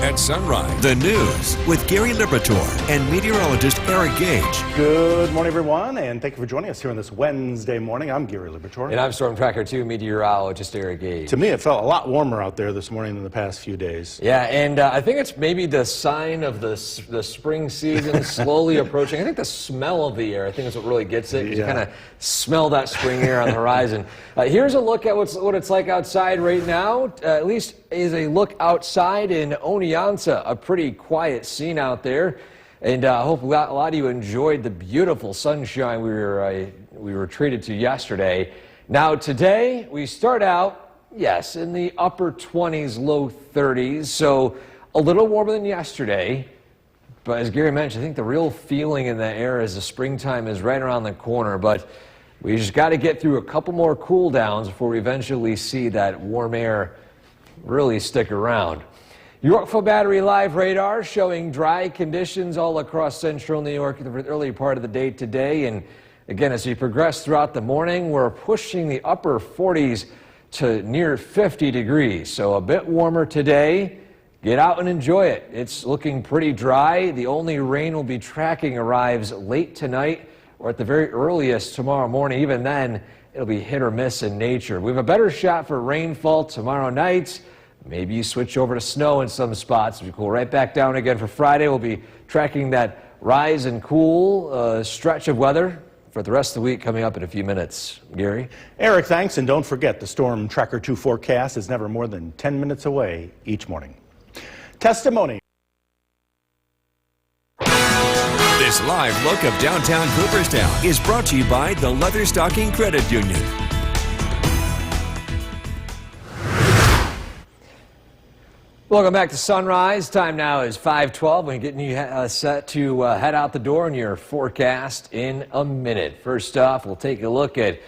at Sunrise. The news with Gary Liberatore and meteorologist Eric Gage. Good morning, everyone, and thank you for joining us here on this Wednesday morning. I'm Gary Liberatore. And I'm Storm Tracker 2 meteorologist Eric Gage. To me, it felt a lot warmer out there this morning than the past few days. Yeah, and I think it's maybe the sign of the spring season slowly approaching. I think the smell of the air, I think is what really gets it. You kind of smell that spring air on the horizon. Here's a look at what it's like outside right now. At least is a look outside in Oneonta, a pretty quiet scene out there. And I hope a lot of you enjoyed the beautiful sunshine we were treated to yesterday. Now today we start out, yes, in the upper 20s, low 30s, so a little warmer than yesterday. But as Gary mentioned, I think the real feeling in the air is the springtime is right around the corner. But we just got to get through a couple more cool downs before we eventually see that warm air really stick around. Yorkville Battery Live radar showing dry conditions all across central New York in the early part of the day today. And again, as we progress throughout the morning, we're pushing the upper 40s to near 50 degrees. So a bit warmer today. Get out and enjoy it. It's looking pretty dry. The only rain we'll be tracking arrives late tonight or at the very earliest tomorrow morning. Even then, it'll be hit or miss in nature. We have a better shot for rainfall tomorrow night. Maybe you switch over to snow in some spots. We cool right back down again for Friday. We'll be tracking that rise and cool stretch of weather for the rest of the week coming up in a few minutes. Gary? Eric, thanks. And don't forget, the Storm Tracker 2 forecast is never more than 10 minutes away each morning. Testimony. This live look of downtown Cooperstown is brought to you by the Leatherstocking Credit Union. Welcome back to Sunrise. Time now is 5:12. We're getting you set to head out the door in your forecast in a minute. First off, we'll take a look at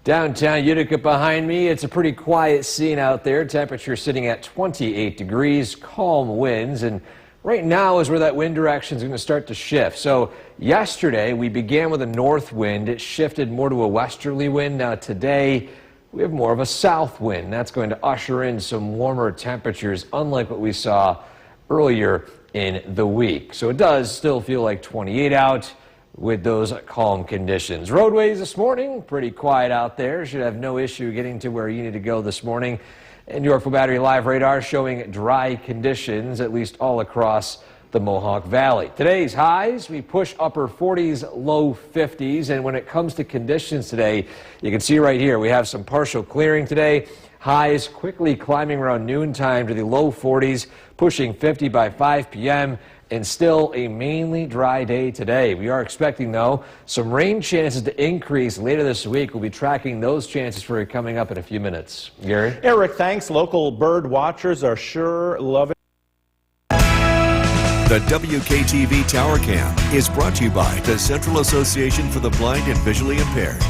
downtown Utica behind me. It's a pretty quiet scene out there. Temperature sitting at 28 degrees, calm winds, and right now is where that wind direction is going to start to shift. So yesterday we began with a north wind. It shifted more to a westerly wind. Now today we have more of a south wind. That's going to usher in some warmer temperatures, unlike what we saw earlier in the week. So it does still feel like 28 out with those calm conditions. Roadways this morning, pretty quiet out there. Should have no issue getting to where you need to go this morning. And Yorkville Battery Live radar showing dry conditions, at least all across the Mohawk Valley. Today's highs, we push upper 40s, low 50s. And when it comes to conditions today, you can see right here, we have some partial clearing today. Highs quickly climbing around noontime to the low 40s, pushing 50 by 5 p.m. And still a mainly dry day today. We are expecting, though, some rain chances to increase later this week. We'll be tracking those chances for you coming up in a few minutes. Gary? Eric, thanks. Local bird watchers are sure loving. The WKTV Tower Cam is brought to you by the Central Association for the Blind and Visually Impaired.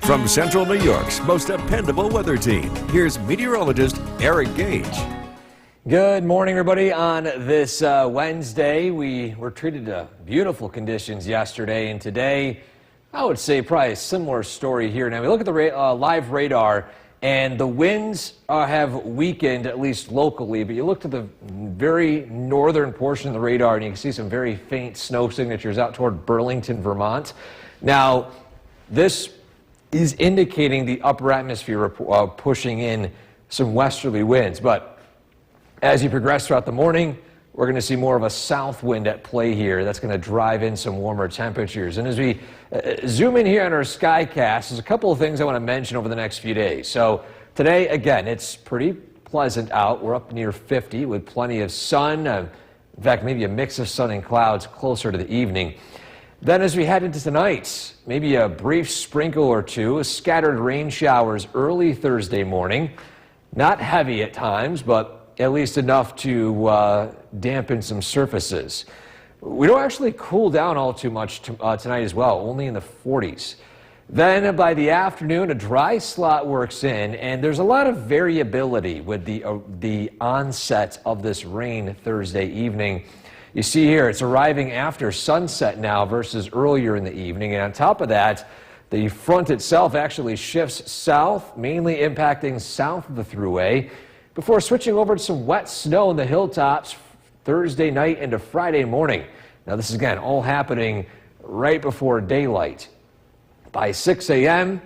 From Central New York's most dependable weather team, here's meteorologist Eric Gage. Good morning, everybody. On this Wednesday, we were treated to beautiful conditions yesterday, and today, I would say probably a similar story here. Now, we look at the live radar, and the winds have weakened, at least locally, but you look to the very northern portion of the radar, and you can see some very faint snow signatures out toward Burlington, Vermont. Now, this is indicating the upper atmosphere pushing in some westerly winds, but as you progress throughout the morning, we're going to see more of a south wind at play here. That's going to drive in some warmer temperatures. And as we zoom in here on our Skycast, there's a couple of things I want to mention over the next few days. So today, again, it's pretty pleasant out. We're up near 50 with plenty of sun. In fact, maybe a mix of sun and clouds closer to the evening. Then as we head into tonight, maybe a brief sprinkle or two, scattered rain showers early Thursday morning. Not heavy at times, but at least enough to dampen some surfaces. We don't actually cool down all too much tonight as well, only in the 40s. Then by the afternoon, a dry slot works in, and there's a lot of variability with the onset of this rain Thursday evening. You see here, it's arriving after sunset now versus earlier in the evening, and on top of that, the front itself actually shifts south, mainly impacting south of the thruway. before switching over to some wet snow in the hilltops Thursday night into Friday morning. Now this is again all happening right before daylight. By 6 a.m.,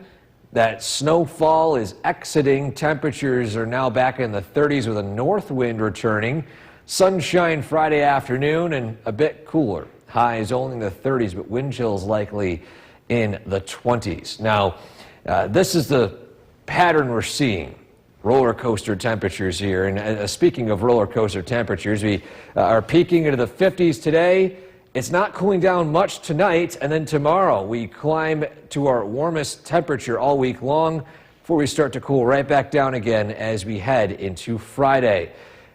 that snowfall is exiting. Temperatures are now back in the 30s with a north wind returning. Sunshine Friday afternoon and a bit cooler. Highs only in the 30s, but wind chills likely in the 20s. Now, this is the pattern we're seeing. Roller coaster temperatures here. And speaking of roller coaster temperatures, we are peaking into the 50s today. It's not cooling down much tonight, and then tomorrow we climb to our warmest temperature all week long before we start to cool right back down again as we head into Friday.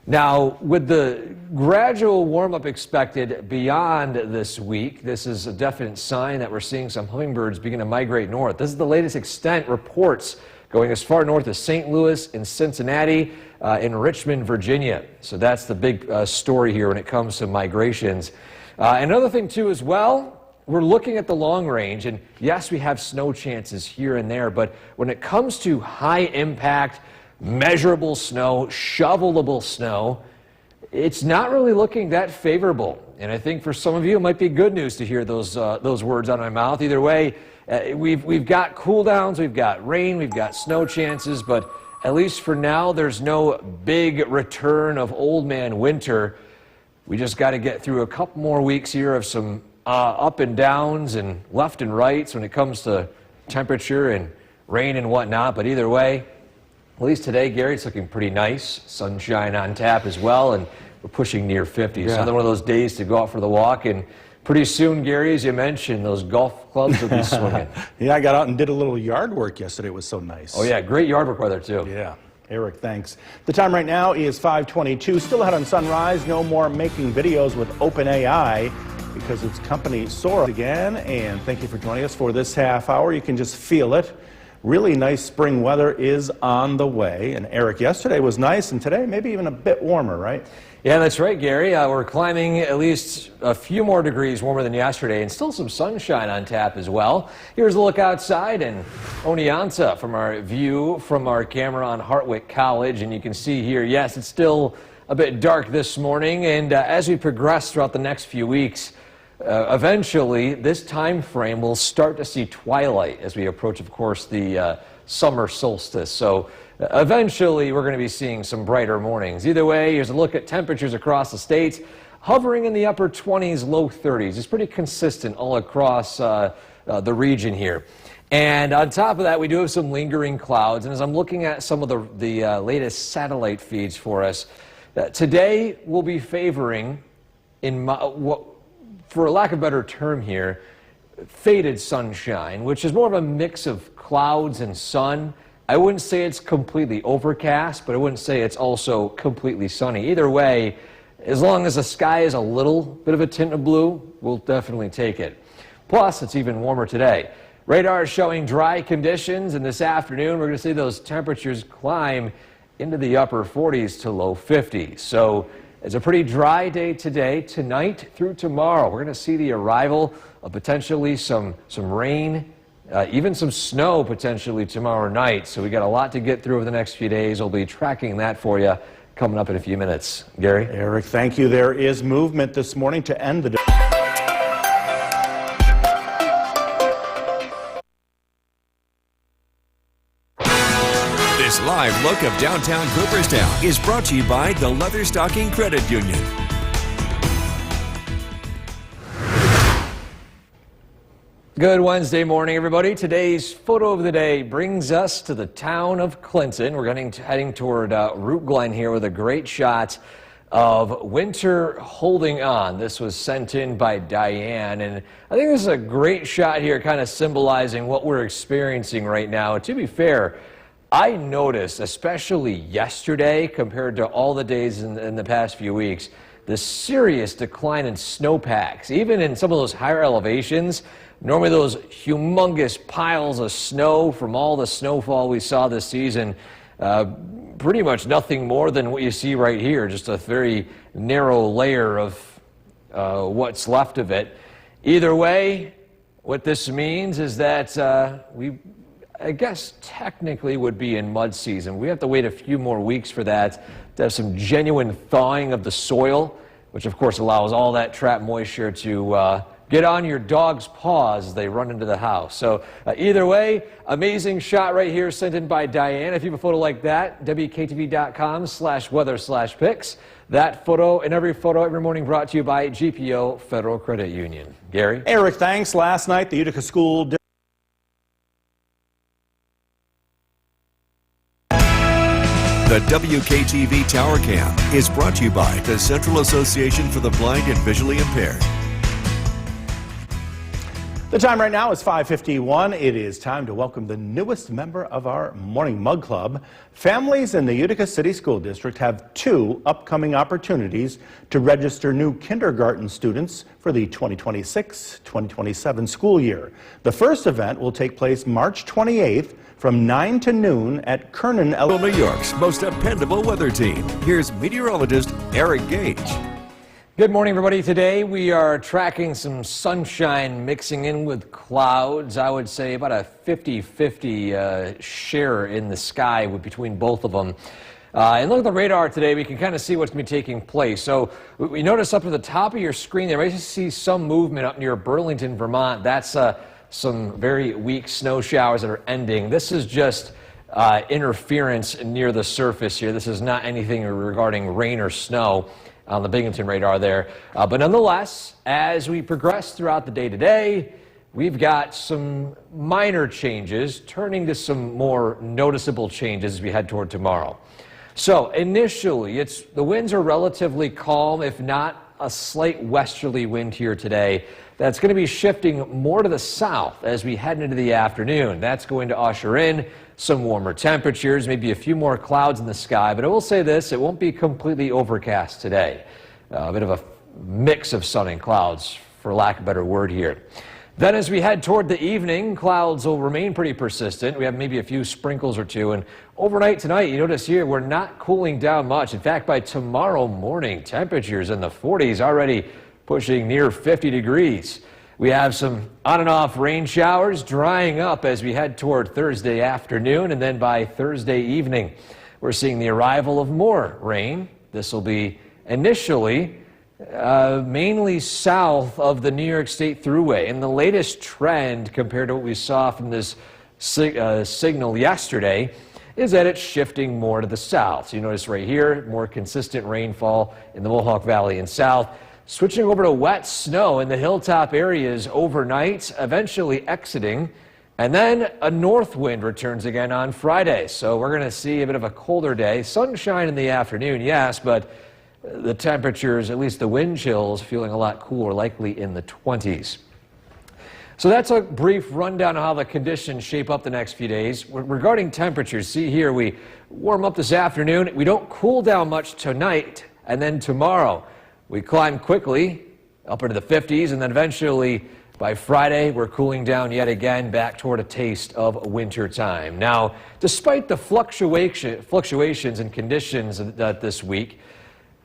Now, with the gradual warm-up expected beyond this week, this is a definite sign that we're seeing some hummingbirds begin to migrate north. This is the latest extent reports going as far north as St. Louis and Cincinnati, in Richmond, Virginia. So that's the big story here when it comes to migrations. Another thing, too, as well, we're looking at the long range, and yes, we have snow chances here and there, but when it comes to high-impact, measurable snow, shovelable snow, it's not really looking that favorable. And I think for some of you, it might be good news to hear those words out of my mouth. Either way, we've got cool downs, we've got rain, we've got snow chances, but at least for now, there's no big return of old man winter. We just got to get through a couple more weeks here of some up and downs and left and rights when it comes to temperature and rain and whatnot. But either way, at least today, Gary, it's looking pretty nice. Sunshine on tap as well, and we're pushing near 50. So another one of those days to go out for the walk. And pretty soon, Gary, as you mentioned, those golf clubs will be swinging. Yeah, I got out and did a little yard work yesterday. It was so nice. Oh, yeah, great yard work weather, too. Yeah. Eric, thanks. The time right now is 5:22. Still ahead on Sunrise. No more making videos with OpenAI because its company Sora again. And thank you for joining us for this half hour. You can just feel it. Really nice spring weather is on the way. And Eric, yesterday was nice, and today maybe even a bit warmer, right? Yeah, that's right, Gary. We're climbing at least a few more degrees warmer than yesterday, and still some sunshine on tap as well. Here's a look outside in Oneonta from our view from our camera on Hartwick College, and you can see here, yes, it's still a bit dark this morning, and as we progress throughout the next few weeks, eventually this time frame will start to see twilight as we approach, of course, the summer solstice. So eventually, we're going to be seeing some brighter mornings. Either way, here's a look at temperatures across the state, hovering in the upper 20s, low 30s. It's pretty consistent all across the region here. And on top of that, we do have some lingering clouds. And as I'm looking at some of the latest satellite feeds for us, today we'll be favoring, for lack of a better term here, faded sunshine, which is more of a mix of clouds and sun. I wouldn't say it's completely overcast, but I wouldn't say it's also completely sunny. Either way, as long as the sky is a little bit of a tint of blue, we'll definitely take it. Plus, it's even warmer today. Radar is showing dry conditions, and this afternoon we're going to see those temperatures climb into the upper 40s to low 50s. So it's a pretty dry day today. Tonight through tomorrow, we're going to see the arrival of potentially some rain, even some snow potentially tomorrow night. So we got a lot to get through over the next few days. We'll be tracking that for you coming up in a few minutes. Gary? Eric, thank you. There is movement this morning to end the day. This live look of downtown Cooperstown is brought to you by the Leatherstocking Credit Union. Good Wednesday morning, everybody. Today's photo of the day brings us to the town of Clinton. We're heading toward Root Glen here with a great shot of winter holding on. This was sent in by Diane, and I think this is a great shot here, kind of symbolizing what we're experiencing right now. To be fair, I noticed, especially yesterday compared to all the days in the past few weeks, the serious decline in snowpacks. Even in some of those higher elevations, normally those humongous piles of snow from all the snowfall we saw this season, pretty much nothing more than what you see right here, just a very narrow layer of what's left of it. Either way, what this means is that I guess technically would be in mud season. We have to wait a few more weeks for that to have some genuine thawing of the soil, which of course allows all that trapped moisture to get on your dog's paws as they run into the house. So either way, amazing shot right here sent in by Diane. If you have a photo like that, WKTV.com/weather/pics. That photo and every photo every morning brought to you by GPO Federal Credit Union. Gary? Eric, thanks. Last night, the Utica School The WKTV Tower Cam is brought to you by the Central Association for the Blind and Visually Impaired. The time right now is 5:51. It is time to welcome the newest member of our Morning Mug Club. Families in the Utica City School District have 2 upcoming opportunities to register new kindergarten students for the 2026-2027 school year. The first event will take place March 28th from 9 to noon at Kernan New York's most dependable weather team. Here's meteorologist Eric Gage. Good morning, everybody. Today we are tracking some sunshine mixing in with clouds. I would say about a 50-50 share in the sky between both of them. And look at the radar today. We can kind of see what's going to be taking place. So we notice up at the top of your screen there, you may see some movement up near Burlington, Vermont. That's some very weak snow showers that are ending. This is just interference near the surface here. This is not anything regarding rain or snow on the Binghamton radar there. But nonetheless, as we progress throughout the day today, we've got some minor changes turning to some more noticeable changes as we head toward tomorrow. So initially, the winds are relatively calm, if not a slight westerly wind here today. That's going to be shifting more to the south as we head into the afternoon. That's going to usher in some warmer temperatures, maybe a few more clouds in the sky. But I will say this, it won't be completely overcast today. A bit of a mix of sun and clouds, for lack of a better word here. Then as we head toward the evening, clouds will remain pretty persistent. We have maybe a few sprinkles or two. And overnight tonight, you notice here, we're not cooling down much. In fact, by tomorrow morning, temperatures in the 40s, already pushing near 50 degrees. We have some on and off rain showers drying up as we head toward Thursday afternoon, and then by Thursday evening, we're seeing the arrival of more rain. This will be initially mainly south of the New York State Thruway, and the latest trend compared to what we saw from this signal yesterday is that it's shifting more to the south. So you notice right here, more consistent rainfall in the Mohawk Valley and south. Switching over to wet snow in the hilltop areas overnight, eventually exiting, and then a north wind returns again on Friday. So we're going to see a bit of a colder day. Sunshine in the afternoon, yes, but the temperatures, at least the wind chills, feeling a lot cooler, likely in the 20s. So that's a brief rundown of how the conditions shape up the next few days. Regarding temperatures, see here, we warm up this afternoon. We don't cool down much tonight, and then tomorrow we climb quickly up into the 50s, and then eventually by Friday, we're cooling down yet again back toward a taste of winter time. Now, despite the fluctuations in conditions this week,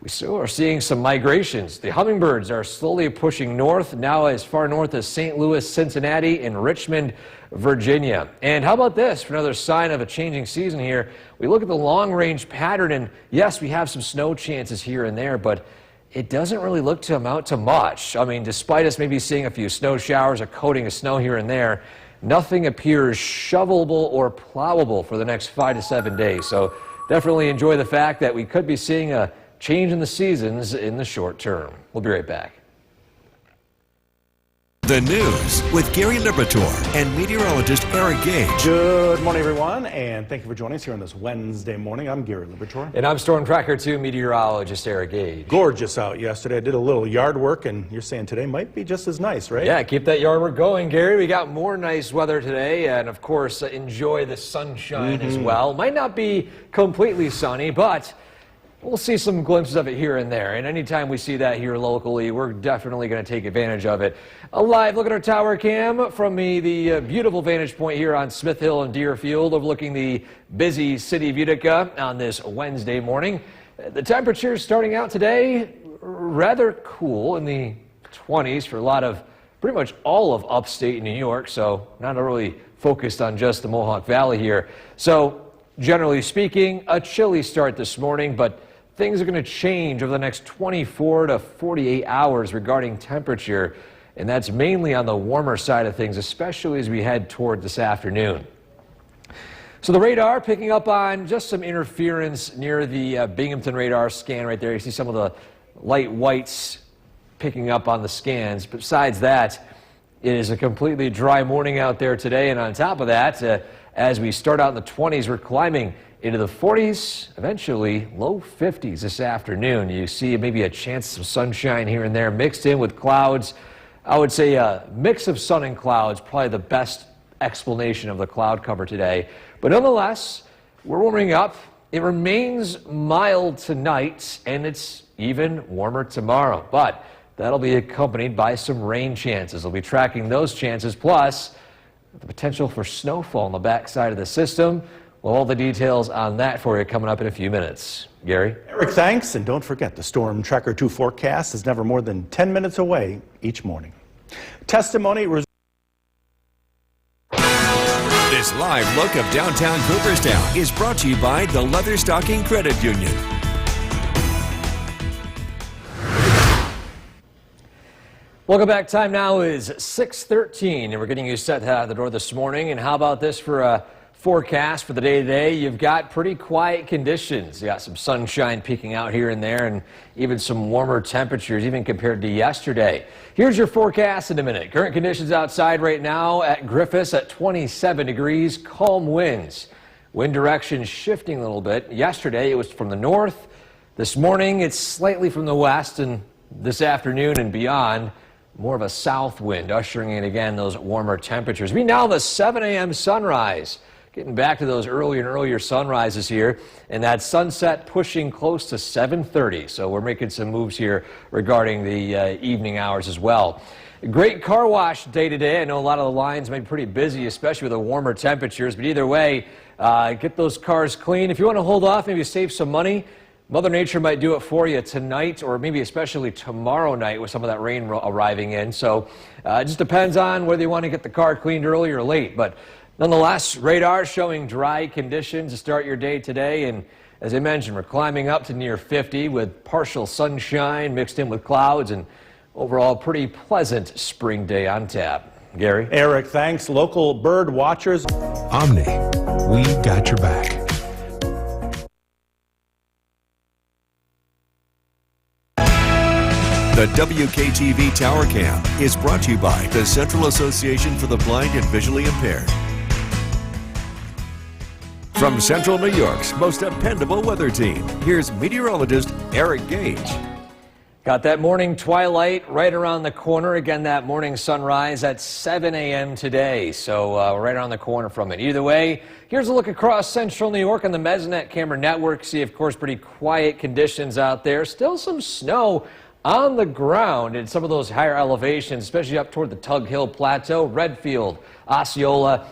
we still are seeing some migrations. The hummingbirds are slowly pushing north, now as far north as St. Louis, Cincinnati, and Richmond, Virginia. And how about this for another sign of a changing season here? We look at the long-range pattern, and yes, we have some snow chances here and there, but it doesn't really look to amount to much. I mean, despite us maybe seeing a few snow showers, a coating of snow here and there, nothing appears shovelable or plowable for the next 5 to 7 days. So definitely enjoy the fact that we could be seeing a change in the seasons in the short term. We'll be right back. The news with Gary Liberatore and meteorologist Eric Gage. Good morning, everyone, and thank you for joining us here on this Wednesday morning. I'm Gary Liberatore. And I'm Storm Tracker 2 meteorologist Eric Gage. Gorgeous out yesterday. I did a little yard work, and you're saying today might be just as nice, right? Yeah, keep that yard work going, Gary. We got more nice weather today, and of course, enjoy the sunshine as well. Might not be completely sunny, but we'll see some glimpses of it here and there. And anytime we see that here locally, we're definitely going to take advantage of it. A live look at our tower cam from the beautiful vantage point here on Smith Hill and Deerfield, overlooking the busy city of Utica on this Wednesday morning. The temperatures starting out today rather cool in the 20s for a lot of pretty much all of upstate New York, so not really focused on just the Mohawk Valley here. So generally speaking, a chilly start this morning, but things are going to change over the next 24 to 48 hours regarding temperature, and that's mainly on the warmer side of things, especially as we head toward this afternoon. So the radar picking up on just some interference near the Binghamton radar scan right there. You see some of the light whites picking up on the scans. Besides that, it is a completely dry morning out there today, and on top of that, as we start out in the 20s, we're climbing into the 40s, eventually low 50s this afternoon. You see maybe a chance of sunshine here and there mixed in with clouds. I would say a mix of sun and clouds, probably the best explanation of the cloud cover today. But nonetheless, we're warming up. It remains mild tonight, and it's even warmer tomorrow. But that'll be accompanied by some rain chances. We'll be tracking those chances, plus the potential for snowfall on the backside of the system. Well, all the details on that for you coming up in a few minutes. Gary? Eric, thanks. And don't forget, the Storm Tracker 2 forecast is never more than 10 minutes away each morning. Testimony. This live look of downtown Cooperstown is brought to you by the Leatherstocking Credit Union. Welcome back. Time now is 6:13, and we're getting you set to head out the door this morning. And how about this for a forecast for the day today? You've got pretty quiet conditions. You got some sunshine peeking out here and there, and even some warmer temperatures, even compared to yesterday. Here's your forecast in a minute. Current conditions outside right now at Griffiths at 27 degrees, calm winds. Wind direction shifting a little bit. Yesterday it was from the north. This morning it's slightly from the west, and this afternoon and beyond, more of a south wind, ushering in again those warmer temperatures. We now have a 7 a.m. sunrise. Getting back to those earlier and earlier sunrises here, and that sunset pushing close to 7:30. So we're making some moves here regarding the evening hours as well. Great car wash day today. I know a lot of the lines may be pretty busy, especially with the warmer temperatures, but either way, get those cars clean. If you want to hold off, maybe save some money, Mother Nature might do it for you tonight, or maybe especially tomorrow night with some of that rain arriving in. So it just depends on whether you want to get the car cleaned early or late. But nonetheless, radar showing dry conditions to start your day today. And as I mentioned, we're climbing up to near 50 with partial sunshine mixed in with clouds, and overall pretty pleasant spring day on tap. Gary? Eric, thanks. Local bird watchers. Omni, we got your back. The WKTV Tower Cam is brought to you by the Central Association for the Blind and Visually Impaired. From Central New York's most dependable weather team, here's meteorologist Eric Gage. Got that morning twilight right around the corner. Again, that morning sunrise at 7 a.m. today. So right around the corner from it. Either way, here's a look across Central New York on the Mesonet camera network. See, of course, pretty quiet conditions out there. Still some snow on the ground in some of those higher elevations, especially up toward the Tug Hill Plateau, Redfield, Osceola,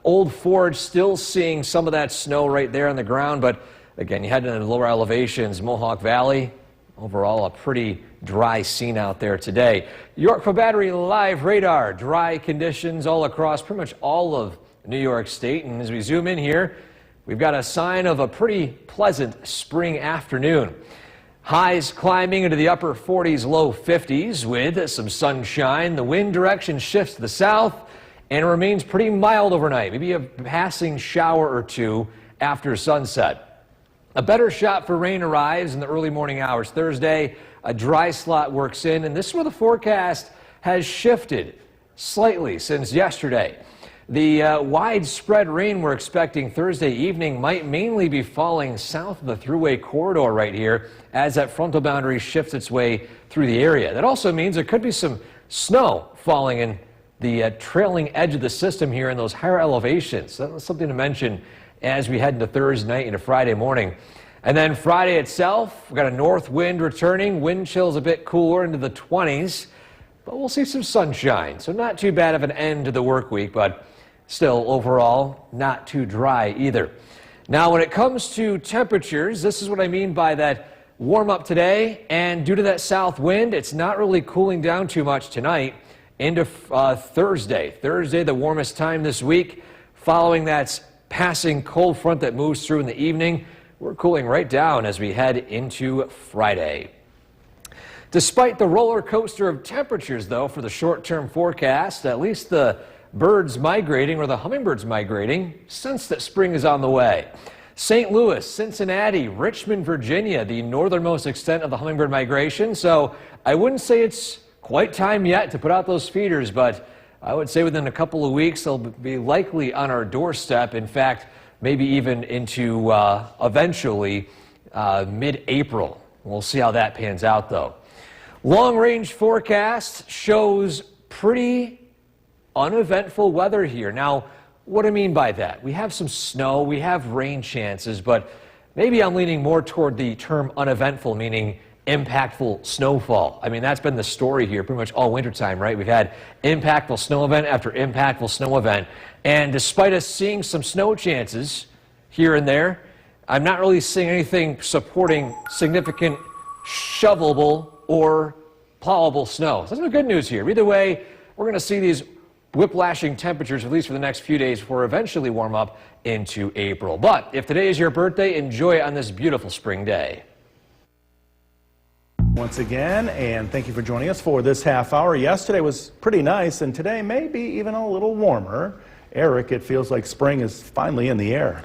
Old Forge, still seeing some of that snow right there on the ground. But again, you head into the lower elevations, Mohawk Valley, overall a pretty dry scene out there today. Yorkville Battery live radar, dry conditions all across pretty much all of New York State. And as we zoom in here, we've got a sign of a pretty pleasant spring afternoon. Highs climbing into the upper 40s, low 50s with some sunshine. The wind direction shifts to the south and remains pretty mild overnight. Maybe a passing shower or two after sunset. A better shot for rain arrives in the early morning hours Thursday. A dry slot works in, and this is where the forecast has shifted slightly since yesterday. The widespread rain we're expecting Thursday evening might mainly be falling south of the Thruway corridor right here as that frontal boundary shifts its way through the area. That also means there could be some snow falling in the trailing edge of the system here in those higher elevations. So that's something to mention as we head into Thursday night into Friday morning. And then Friday itself, we've got a north wind returning. Wind chills a bit cooler into the 20s, but we'll see some sunshine. So not too bad of an end to the work week, but still, overall, not too dry either. Now, when it comes to temperatures, this is what I mean by that warm up today. And due to that south wind, it's not really cooling down too much tonight. into Thursday. Thursday, the warmest time this week. Following that passing cold front that moves through in the evening, we're cooling right down as we head into Friday. Despite the roller coaster of temperatures, though, for the short-term forecast, at least the birds migrating, or the hummingbirds migrating, sense that spring is on the way. St. Louis, Cincinnati, Richmond, Virginia, the northernmost extent of the hummingbird migration. So I wouldn't say it's quite time yet to put out those feeders, but I would say within a couple of weeks they'll be likely on our doorstep. In fact, maybe even into eventually mid-April. We'll see how that pans out, though. Long-range forecast shows pretty uneventful weather here. Now, what do I mean by that? We have some snow, we have rain chances, but maybe I'm leaning more toward the term uneventful, meaning impactful snowfall. I mean, that's been the story here pretty much all wintertime, right? We've had impactful snow event after impactful snow event. And despite us seeing some snow chances here and there, I'm not really seeing anything supporting significant shovelable or plowable snow. So that's some good news here. Either way, we're going to see these whiplashing temperatures, at least for the next few days, before eventually warm up into April. But if today is your birthday, enjoy it on this beautiful spring day. Once again, and thank you for joining us for this half hour. Yesterday was pretty nice, and today may be even a little warmer. Eric, it feels like spring is finally in the air.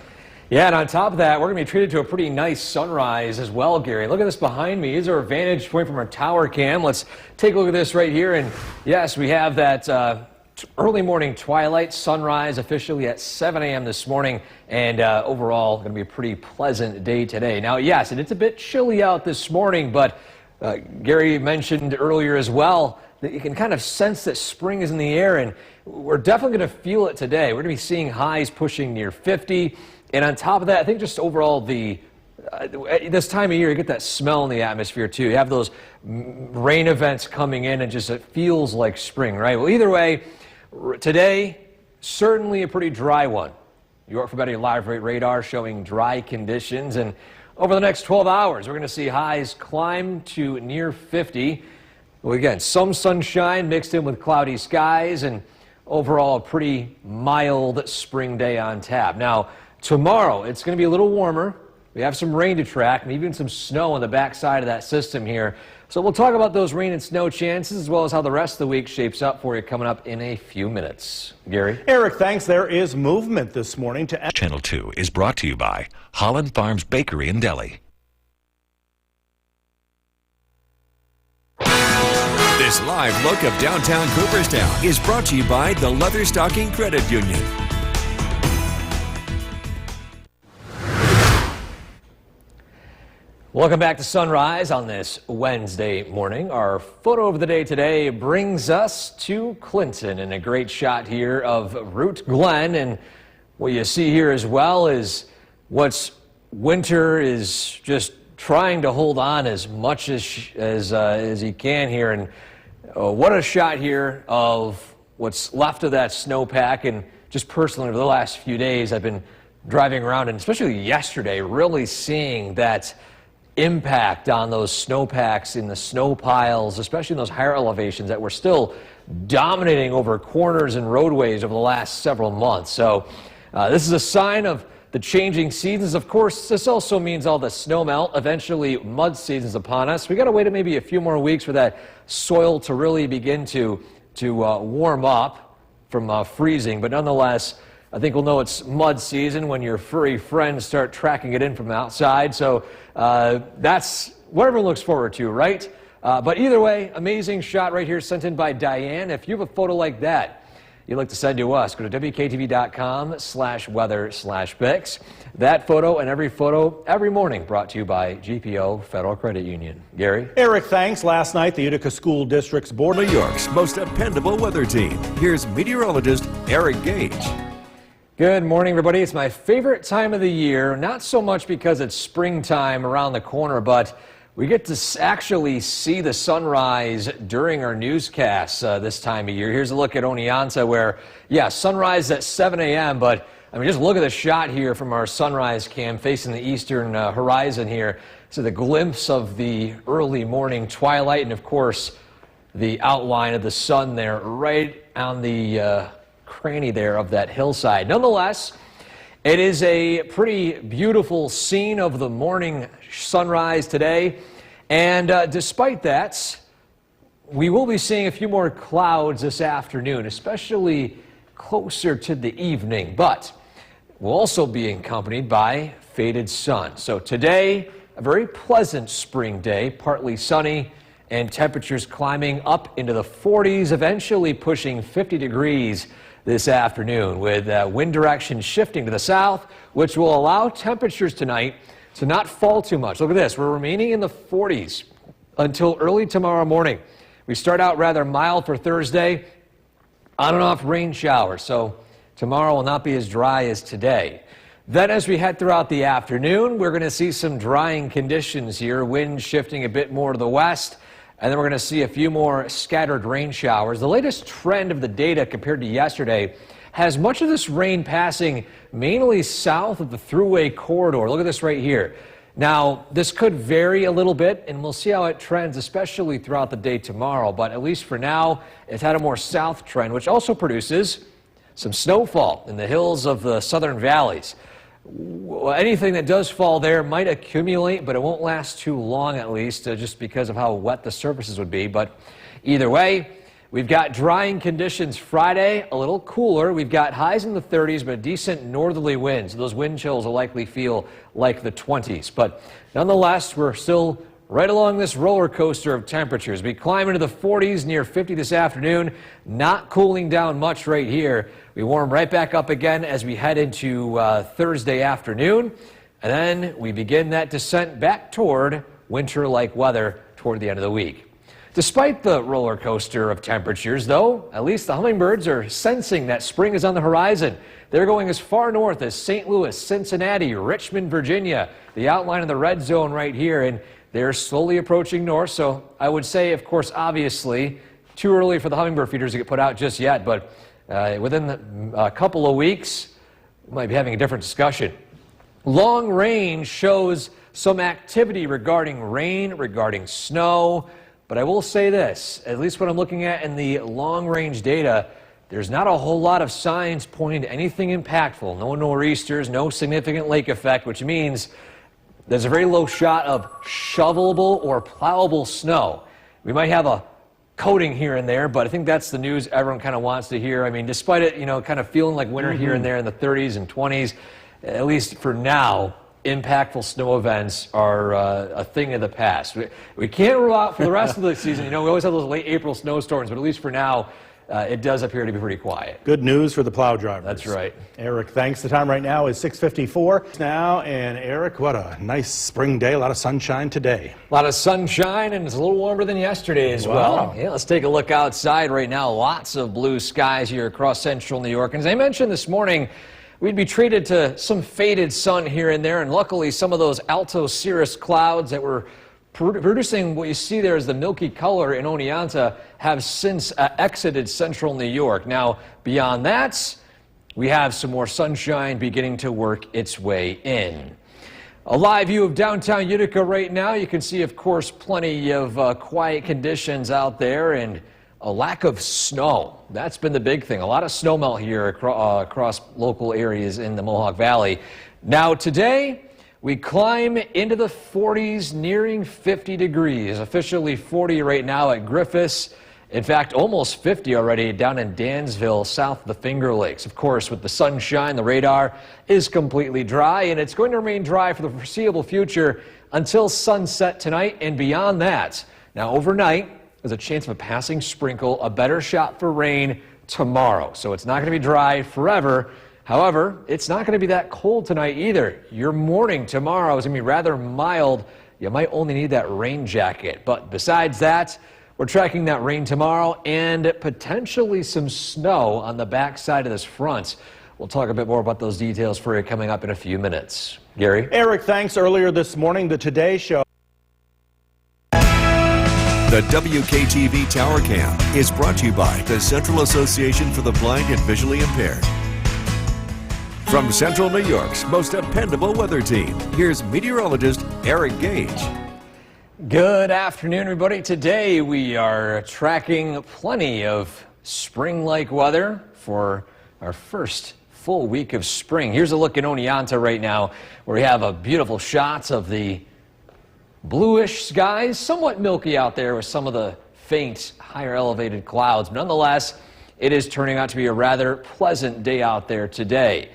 Yeah, and on top of that, we're going to be treated to a pretty nice sunrise as well, Gary. Look at this behind me. Here's our vantage point from our tower cam. Let's take a look at this right here. And yes, we have that early morning twilight sunrise officially at 7 a.m. this morning, and overall going to be a pretty pleasant day today. Now, yes, and it's a bit chilly out this morning, but Gary mentioned earlier as well that you can kind of sense that spring is in the air, and we're definitely going to feel it today. We're going to be seeing highs pushing near 50, and on top of that, I think just overall this time of year, you get that smell in the atmosphere too. You have those rain events coming in, and just it feels like spring, right? Well, either way, today, certainly a pretty dry one. York for Betty live rate radar showing dry conditions, and over the next 12 hours, we're going to see highs climb to near 50. Well, again, some sunshine mixed in with cloudy skies, and overall a pretty mild spring day on tap. Now, tomorrow, it's going to be a little warmer. We have some rain to track, maybe even some snow on the backside of that system here. So we'll talk about those rain and snow chances, as well as how the rest of the week shapes up for you coming up in a few minutes. Gary? Eric, thanks. There is movement this morning to... Channel 2 is brought to you by Holland Farms Bakery and Deli. This live look of downtown Cooperstown is brought to you by the Leatherstocking Credit Union. Welcome back to Sunrise on this Wednesday morning. Our photo of the day today brings us to Clinton, and a great shot here of Root Glen. And what you see here as well is what's winter is just trying to hold on as much as he can here. And what a shot here of what's left of that snowpack. And just personally, over the last few days, I've been driving around, and especially yesterday, really seeing that impact on those snowpacks in the snow piles, especially in those higher elevations that were still dominating over corners and roadways over the last several months. So this is a sign of the changing seasons. Of course, this also means all the snow melt. Eventually, mud season's upon us. We got to wait maybe a few more weeks for that soil to really begin to warm up from freezing. But nonetheless, I think we'll know it's mud season when your furry friends start tracking it in from outside. So that's what everyone looks forward to, right? But either way, amazing shot right here sent in by Diane. If you have a photo like that you'd like to send to us, go to WKTV.com/weather/pics. That photo and every photo every morning brought to you by GPO Federal Credit Union. Gary? Eric, thanks. Last night, the Utica School District's board... New York's most dependable weather team. Here's meteorologist Eric Gage. Good morning, everybody. It's my favorite time of the year, not so much because it's springtime around the corner, but we get to actually see the sunrise during our newscasts this time of year. Here's a look at Oneonta where, yeah, sunrise at 7 a.m., but I mean, just look at the shot here from our sunrise cam facing the eastern horizon here. So the glimpse of the early morning twilight, and of course, the outline of the sun there right on the cranny there of that hillside. Nonetheless, it is a pretty beautiful scene of the morning sunrise today. And despite that, we will be seeing a few more clouds this afternoon, especially closer to the evening. But we'll also be accompanied by faded sun. So today, a very pleasant spring day, partly sunny, and temperatures climbing up into the 40s, eventually pushing 50 degrees this afternoon, with wind direction shifting to the south, which will allow temperatures tonight to not fall too much. Look at this. We're remaining in the 40s until early tomorrow morning. We start out rather mild for Thursday, on and off rain showers, so tomorrow will not be as dry as today. Then as we head throughout the afternoon, we're going to see some drying conditions here, wind shifting a bit more to the west, and then we're going to see a few more scattered rain showers. The latest trend of the data compared to yesterday has much of this rain passing mainly south of the Thruway corridor. Look at this right here. Now, this could vary a little bit, and we'll see how it trends, especially throughout the day tomorrow. But at least for now, it's had a more south trend, which also produces some snowfall in the hills of the southern valleys. Anything that does fall there might accumulate, but it won't last too long, at least, just because of how wet the surfaces would be. But either way, we've got drying conditions Friday, a little cooler. We've got highs in the 30s, but decent northerly winds. Those wind chills will likely feel like the 20s. But nonetheless, we're still right along this roller coaster of temperatures. We climb into the 40s, near 50 this afternoon, not cooling down much right here. We warm right back up again as we head into Thursday afternoon, and then we begin that descent back toward winter-like weather toward the end of the week. Despite the roller coaster of temperatures, though, at least the hummingbirds are sensing that spring is on the horizon. They're going as far north as St. Louis, Cincinnati, Richmond, Virginia, the outline of the red zone right here, and they're slowly approaching north. So I would say, of course, obviously, too early for the hummingbird feeders to get put out just yet, but within a couple of weeks, we might be having a different discussion. Long range shows some activity regarding rain, regarding snow, but I will say this, at least what I'm looking at in the long range data, there's not a whole lot of signs pointing to anything impactful. No nor'easters, no significant lake effect, which means there's a very low shot of shovelable or plowable snow. We might have a coating here and there, but I think that's the news everyone kind of wants to hear. I mean, despite it, kind of feeling like winter here and there in the 30s and 20s, at least for now, impactful snow events are a thing of the past. We can't rule out for the rest of the season. We always have those late April snowstorms, but at least for now, it does appear to be pretty quiet. Good news for the plow drivers. That's right. Eric, thanks. The time right now is 6:54 now, and Eric, what a nice spring day. A lot of sunshine today. A lot of sunshine, and it's a little warmer than yesterday as well. Yeah, let's take a look outside right now. Lots of blue skies here across central New York. And as I mentioned this morning, we'd be treated to some faded sun here and there, and luckily some of those alto cirrus clouds that were producing what you see there as the milky color in Oneonta have since exited central New York. Now, beyond that, we have some more sunshine beginning to work its way in. A live view of downtown Utica right now. You can see, of course, plenty of quiet conditions out there and a lack of snow. That's been the big thing. A lot of snowmelt here across local areas in the Mohawk Valley. Now, today, we climb into the 40s, nearing 50 degrees. Officially 40 right now at Griffiths. In fact, almost 50 already down in Dansville, south of the Finger Lakes. Of course, with the sunshine, the radar is completely dry, and it's going to remain dry for the foreseeable future until sunset tonight and beyond that. Now, overnight, there's a chance of a passing sprinkle, a better shot for rain tomorrow. So it's not going to be dry forever. However, it's not going to be that cold tonight either. Your morning tomorrow is going to be rather mild. You might only need that rain jacket. But besides that, we're tracking that rain tomorrow and potentially some snow on the backside of this front. We'll talk a bit more about those details for you coming up in a few minutes. Gary? Eric, thanks. Earlier this morning, the Today Show. The WKTV Tower Cam is brought to you by the Central Association for the Blind and Visually Impaired. From Central New York's most dependable weather team, here's meteorologist Eric Gage. Good afternoon, everybody. Today we are tracking plenty of spring-like weather for our first full week of spring. Here's a look at Oneonta right now, where we have a beautiful shots of the bluish skies, somewhat milky out there with some of the faint, higher elevated clouds. Nonetheless, it is turning out to be a rather pleasant day out there today.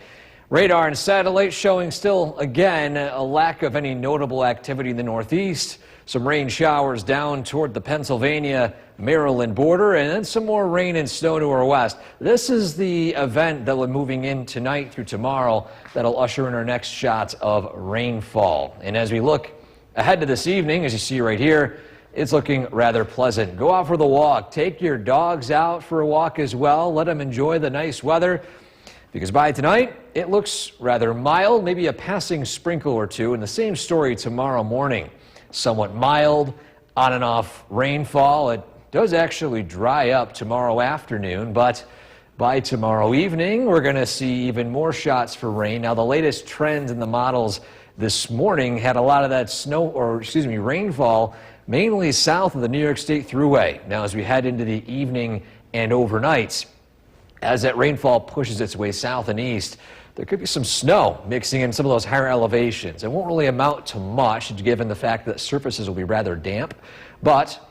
Radar and satellite showing still, again, a lack of any notable activity in the northeast. Some rain showers down toward the Pennsylvania-Maryland border, and then some more rain and snow to our west. This is the event that we're moving in tonight through tomorrow that'll usher in our next shots of rainfall. And as we look ahead to this evening, as you see right here, it's looking rather pleasant. Go out for the walk. Take your dogs out for a walk as well. Let them enjoy the nice weather, because by tonight, it looks rather mild, maybe a passing sprinkle or two. And the same story tomorrow morning. Somewhat mild, on and off rainfall. It does actually dry up tomorrow afternoon, but by tomorrow evening, we're going to see even more shots for rain. Now, the latest trends in the models this morning had a lot of that rainfall, mainly south of the New York State Thruway. Now, as we head into the evening and overnights, as that rainfall pushes its way south and east, there could be some snow mixing in some of those higher elevations. It won't really amount to much, given the fact that surfaces will be rather damp. But,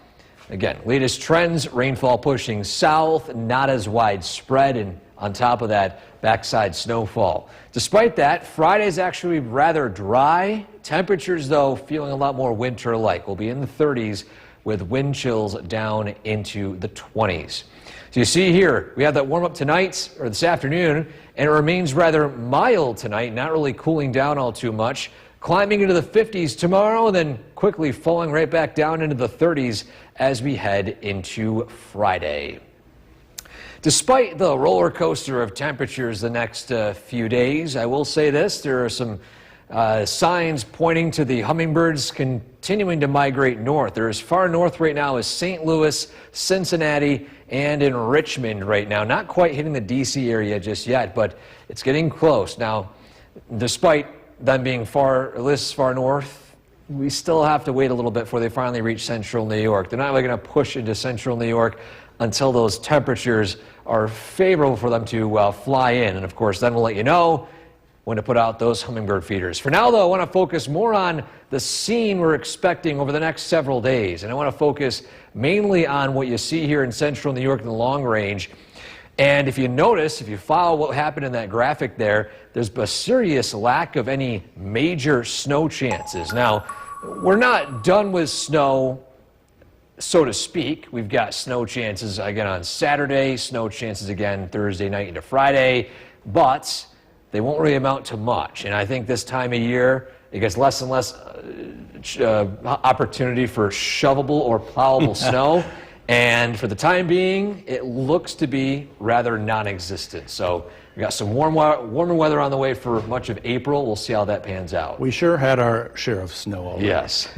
again, latest trends, rainfall pushing south, not as widespread, and on top of that, backside snowfall. Despite that, Friday's actually rather dry. Temperatures, though, feeling a lot more winter-like. We'll be in the 30s with wind chills down into the 20s. So you see here, we have that warm up tonight, or this afternoon, and it remains rather mild tonight, not really cooling down all too much. Climbing into the 50s tomorrow, and then quickly falling right back down into the 30s as we head into Friday. Despite the roller coaster of temperatures the next few days, I will say this, there are some signs pointing to the hummingbirds continuing to migrate north. They're as far north right now as St. Louis, Cincinnati, and in Richmond right now. Not quite hitting the D.C. area just yet, but it's getting close. Now, despite them being this far north, we still have to wait a little bit before they finally reach central New York. They're not really going to push into central New York until those temperatures are favorable for them to fly in. And of course, then we'll let you know when to put out those hummingbird feeders. For now, though, I want to focus more on the scene we're expecting over the next several days. And I want to focus mainly on what you see here in central New York in the long range. And if you notice, if you follow what happened in that graphic there, there's a serious lack of any major snow chances. Now, we're not done with snow, so to speak. We've got snow chances again on Saturday, snow chances again Thursday night into Friday, but they won't really amount to much. And I think this time of year, it gets less and less opportunity for shovelable or plowable snow. And for the time being, it looks to be rather non-existent. So we got some warmer weather on the way for much of April. We'll see how that pans out. We sure had our share of snow already. Yes.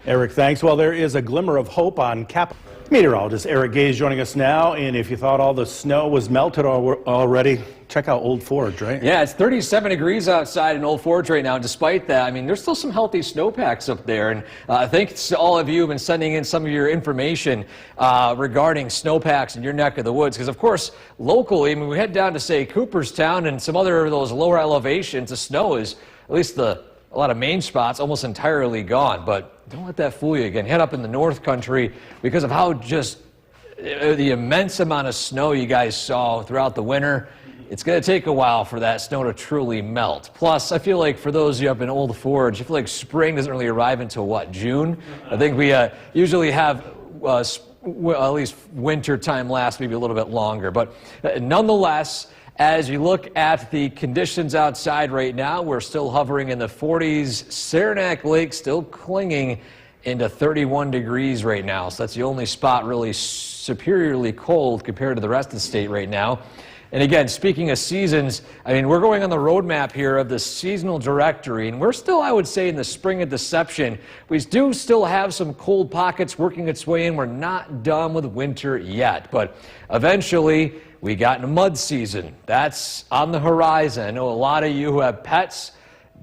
Eric, thanks. Well, there is a glimmer of hope on Capitol. Meteorologist Eric Gage joining us now, and if you thought all the snow was melted already, check out Old Forge, right? Yeah, it's 37 degrees outside in Old Forge right now. Despite that, I mean, there's still some healthy snowpacks up there, and thanks to all of you who've been sending in some of your information regarding snowpacks in your neck of the woods, because of course, locally, I mean, we head down to, say, Cooperstown and some other of those lower elevations, the snow is, at least a lot of main spots, almost entirely gone, but don't let that fool you again. Head up in the North Country because of how just the immense amount of snow you guys saw throughout the winter. It's going to take a while for that snow to truly melt. Plus, I feel like for those of you up in Old Forge, I feel like spring doesn't really arrive until, what, June? I think we usually have at least winter time lasts maybe a little bit longer. But nonetheless, as you look at the conditions outside right now, we're still hovering in the 40s. Saranac Lake still clinging into 31 degrees right now. So that's the only spot really superiorly cold compared to the rest of the state right now. And again, speaking of seasons, I mean, we're going on the roadmap here of the seasonal directory, and we're still, I would say, in the spring of deception. We do still have some cold pockets working its way in. We're not done with winter yet, but eventually we got into mud season. That's on the horizon. I know a lot of you who have pets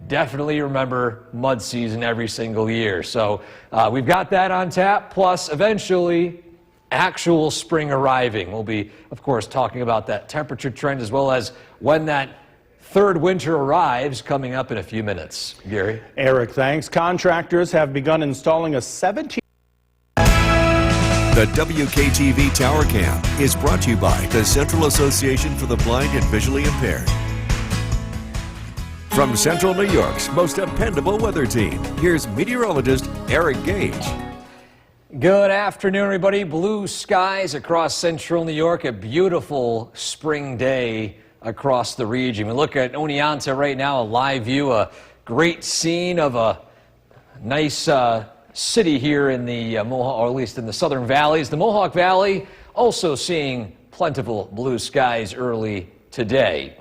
definitely remember mud season every single year. So we've got that on tap, plus eventually actual spring arriving. We'll be, of course, talking about that temperature trend as well as when that third winter arrives coming up in a few minutes. Gary? Eric, thanks. Contractors have begun installing a 17... The WKTV Tower Cam is brought to you by the Central Association for the Blind and Visually Impaired. From Central New York's most dependable weather team, here's meteorologist Eric Gage. Good afternoon, everybody. Blue skies across Central New York, a beautiful spring day across the region. We look at Oneonta right now, a live view, a great scene of a nice city here in the Mohawk, or at least in the southern valleys. The Mohawk Valley also seeing plentiful blue skies early today.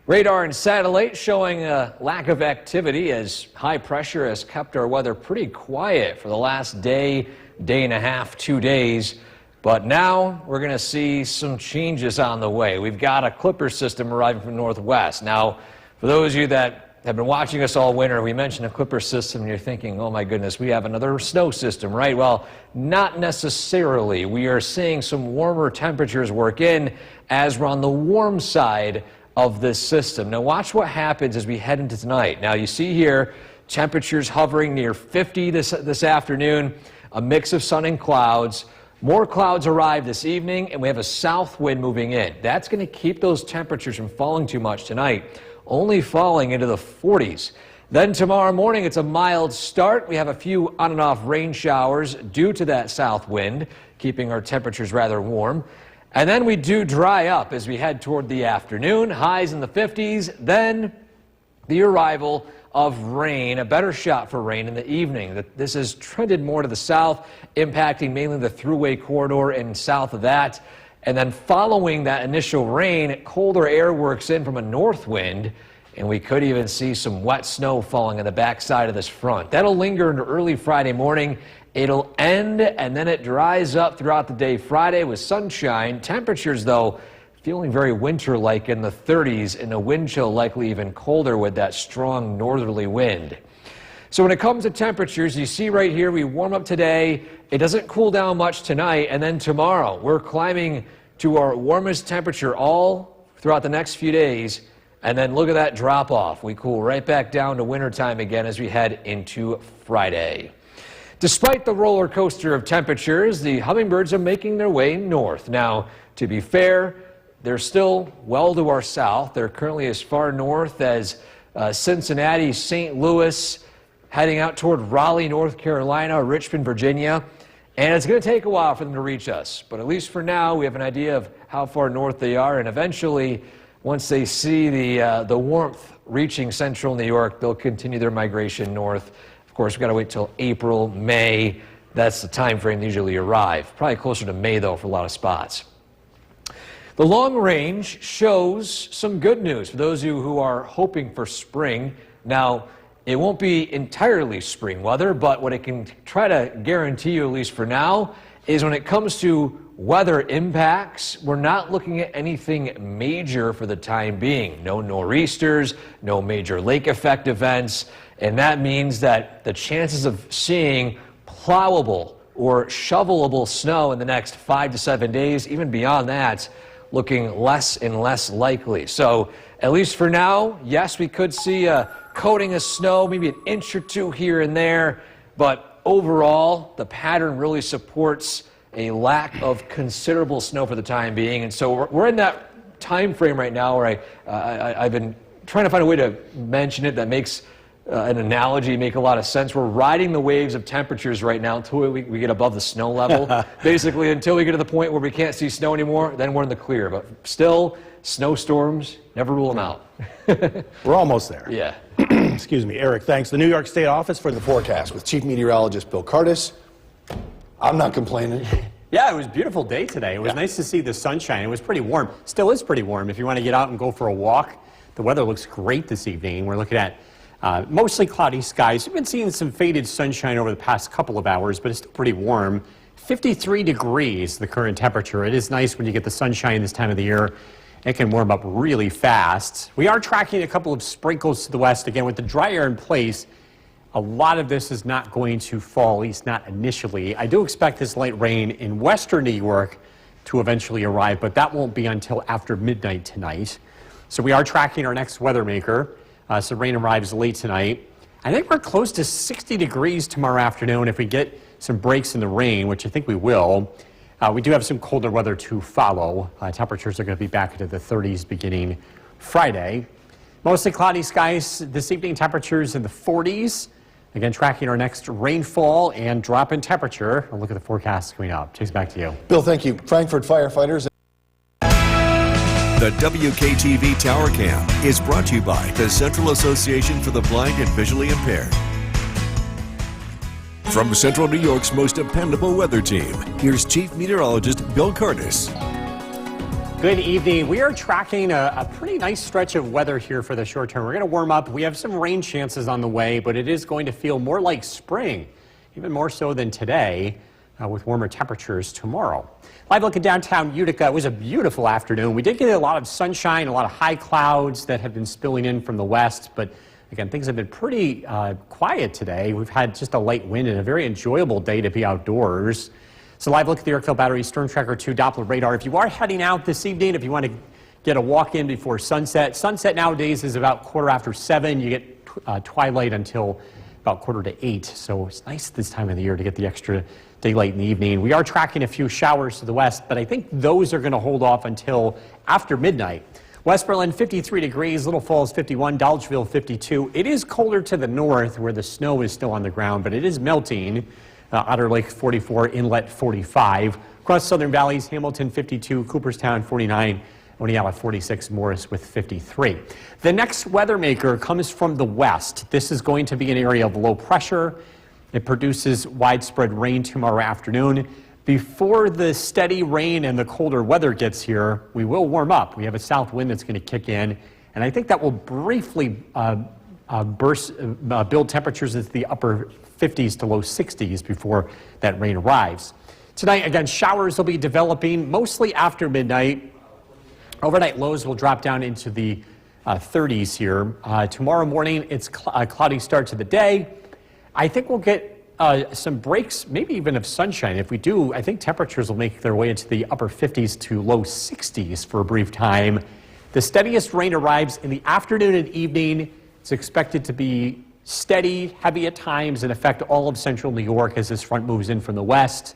Radar and satellite showing a lack of activity as high pressure has kept our weather pretty quiet for the last day and a half, 2 days. But now we're going to see some changes on the way. We've got a Clipper system arriving from northwest. Now, for those of you that have been watching us all winter, we mentioned a Clipper system, and you're thinking, oh my goodness, we have another snow system, right? Well, not necessarily. We are seeing some warmer temperatures work in as we're on the warm side of this system. Now watch what happens as we head into tonight. Now you see here, temperatures hovering near 50 this afternoon, a mix of sun and clouds. More clouds arrive this evening, and we have a south wind moving in. That's going to keep those temperatures from falling too much tonight, only falling into the 40s. Then tomorrow morning, it's a mild start. We have a few on and off rain showers due to that south wind, keeping our temperatures rather warm. And then we do dry up as we head toward the afternoon, highs in the 50s, then the arrival of rain, a better shot for rain in the evening. This has trended more to the south, impacting mainly the Thruway corridor and south of that. And then following that initial rain, colder air works in from a north wind, and we could even see some wet snow falling on the backside of this front. That'll linger into early Friday morning. It'll end, and then it dries up throughout the day Friday with sunshine. Temperatures, though, feeling very winter-like in the 30s, and a wind chill likely even colder with that strong northerly wind. So when it comes to temperatures, you see right here, we warm up today. It doesn't cool down much tonight, and then tomorrow we're climbing to our warmest temperature all throughout the next few days, and then look at that drop off. We cool right back down to wintertime again as we head into Friday. Despite the roller coaster of temperatures, the hummingbirds are making their way north. Now, to be fair, they're still well to our south. They're currently as far north as Cincinnati, St. Louis, heading out toward Raleigh, North Carolina, Richmond, Virginia. And it's going to take a while for them to reach us. But at least for now, we have an idea of how far north they are. And eventually, once they see the warmth reaching central New York, they'll continue their migration north. Of course, we've got to wait till April, May. That's the time frame they usually arrive. Probably closer to May, though, for a lot of spots. The long range shows some good news for those of you who are hoping for spring. Now, it won't be entirely spring weather, but what it can try to guarantee you, at least for now, is when it comes to weather impacts, we're not looking at anything major for the time being. No nor'easters, no major lake effect events, and that means that the chances of seeing plowable or shovelable snow in the next 5 to 7 days, even beyond that, looking less and less likely. So at least for now, yes, we could see a coating of snow, maybe an inch or two here and there, but overall, the pattern really supports a lack of considerable snow for the time being. And so we're in that time frame right now where I've been trying to find a way to mention it that makes an analogy make a lot of sense. We're riding the waves of temperatures right now until we get above the snow level. Basically, until we get to the point where we can't see snow anymore, then we're in the clear. But still, snowstorms, never rule them out. We're almost there. Yeah. Excuse me, Eric, thanks. The New York State Office for the Forecast with Chief Meteorologist Bill Curtis. I'm not complaining. Yeah, it was a beautiful day today. It was nice to see the sunshine. It was pretty warm. Still is pretty warm. If you want to get out and go for a walk, the weather looks great this evening. We're looking at mostly cloudy skies. We've been seeing some faded sunshine over the past couple of hours, but it's still pretty warm. 53 degrees, the current temperature. It is nice when you get the sunshine this time of the year. It can warm up really fast. We are tracking a couple of sprinkles to the west. Again, with the dry air in place, a lot of this is not going to fall, at least not initially. I do expect this light rain in western New York to eventually arrive, but that won't be until after midnight tonight. So we are tracking our next weather maker. So rain arrives late tonight. I think we're close to 60 degrees tomorrow afternoon if we get some breaks in the rain, which I think we will. We do have some colder weather to follow. Temperatures are going to be back into the 30s beginning Friday. Mostly cloudy skies this evening, temperatures in the 40s. Again, tracking our next rainfall and drop in temperature. I'll look at the forecast coming up. Takes it back to you. Bill, thank you. Frankfurt firefighters. The WKTV Tower Cam is brought to you by the Central Association for the Blind and Visually Impaired. From Central New York's most dependable weather team, here's Chief Meteorologist Bill Curtis. Good evening. We are tracking a pretty nice stretch of weather here for the short term. We're going to warm up. We have some rain chances on the way, but it is going to feel more like spring, even more so than today, with warmer temperatures tomorrow. Live look at downtown Utica. It was a beautiful afternoon. We did get a lot of sunshine, a lot of high clouds that have been spilling in from the west, but again, things have been pretty quiet today. We've had just a light wind and a very enjoyable day to be outdoors. So live look at the Yorkville Battery Storm Tracker 2 Doppler radar. If you are heading out this evening, if you want to get a walk in before sunset, sunset nowadays is about 7:15. You get twilight until about 7:45. So it's nice this time of the year to get the extra daylight in the evening. We are tracking a few showers to the west, but I think those are going to hold off until after midnight. West Berlin, 53 degrees, Little Falls, 51, Dolgeville, 52. It is colder to the north where the snow is still on the ground, but it is melting. Otter Lake, 44, Inlet, 45. Across Southern Valleys, Hamilton, 52, Cooperstown, 49, Oniala, 46, Morris with 53. The next weather maker comes from the west. This is going to be an area of low pressure. It produces widespread rain tomorrow afternoon. Before the steady rain and the colder weather gets here, we will warm up. We have a south wind that's going to kick in, and I think that will briefly build temperatures into the upper 50s to low 60s before that rain arrives. Tonight, again, showers will be developing mostly after midnight. Overnight lows will drop down into the 30s here. Tomorrow morning, it's a cloudy start to the day. I think we'll get some breaks, maybe even of sunshine. If we do, I think temperatures will make their way into the upper 50s to low 60s for a brief time. The steadiest rain arrives in the afternoon and evening. It's expected to be steady, heavy at times, and affect all of central New York as this front moves in from the west.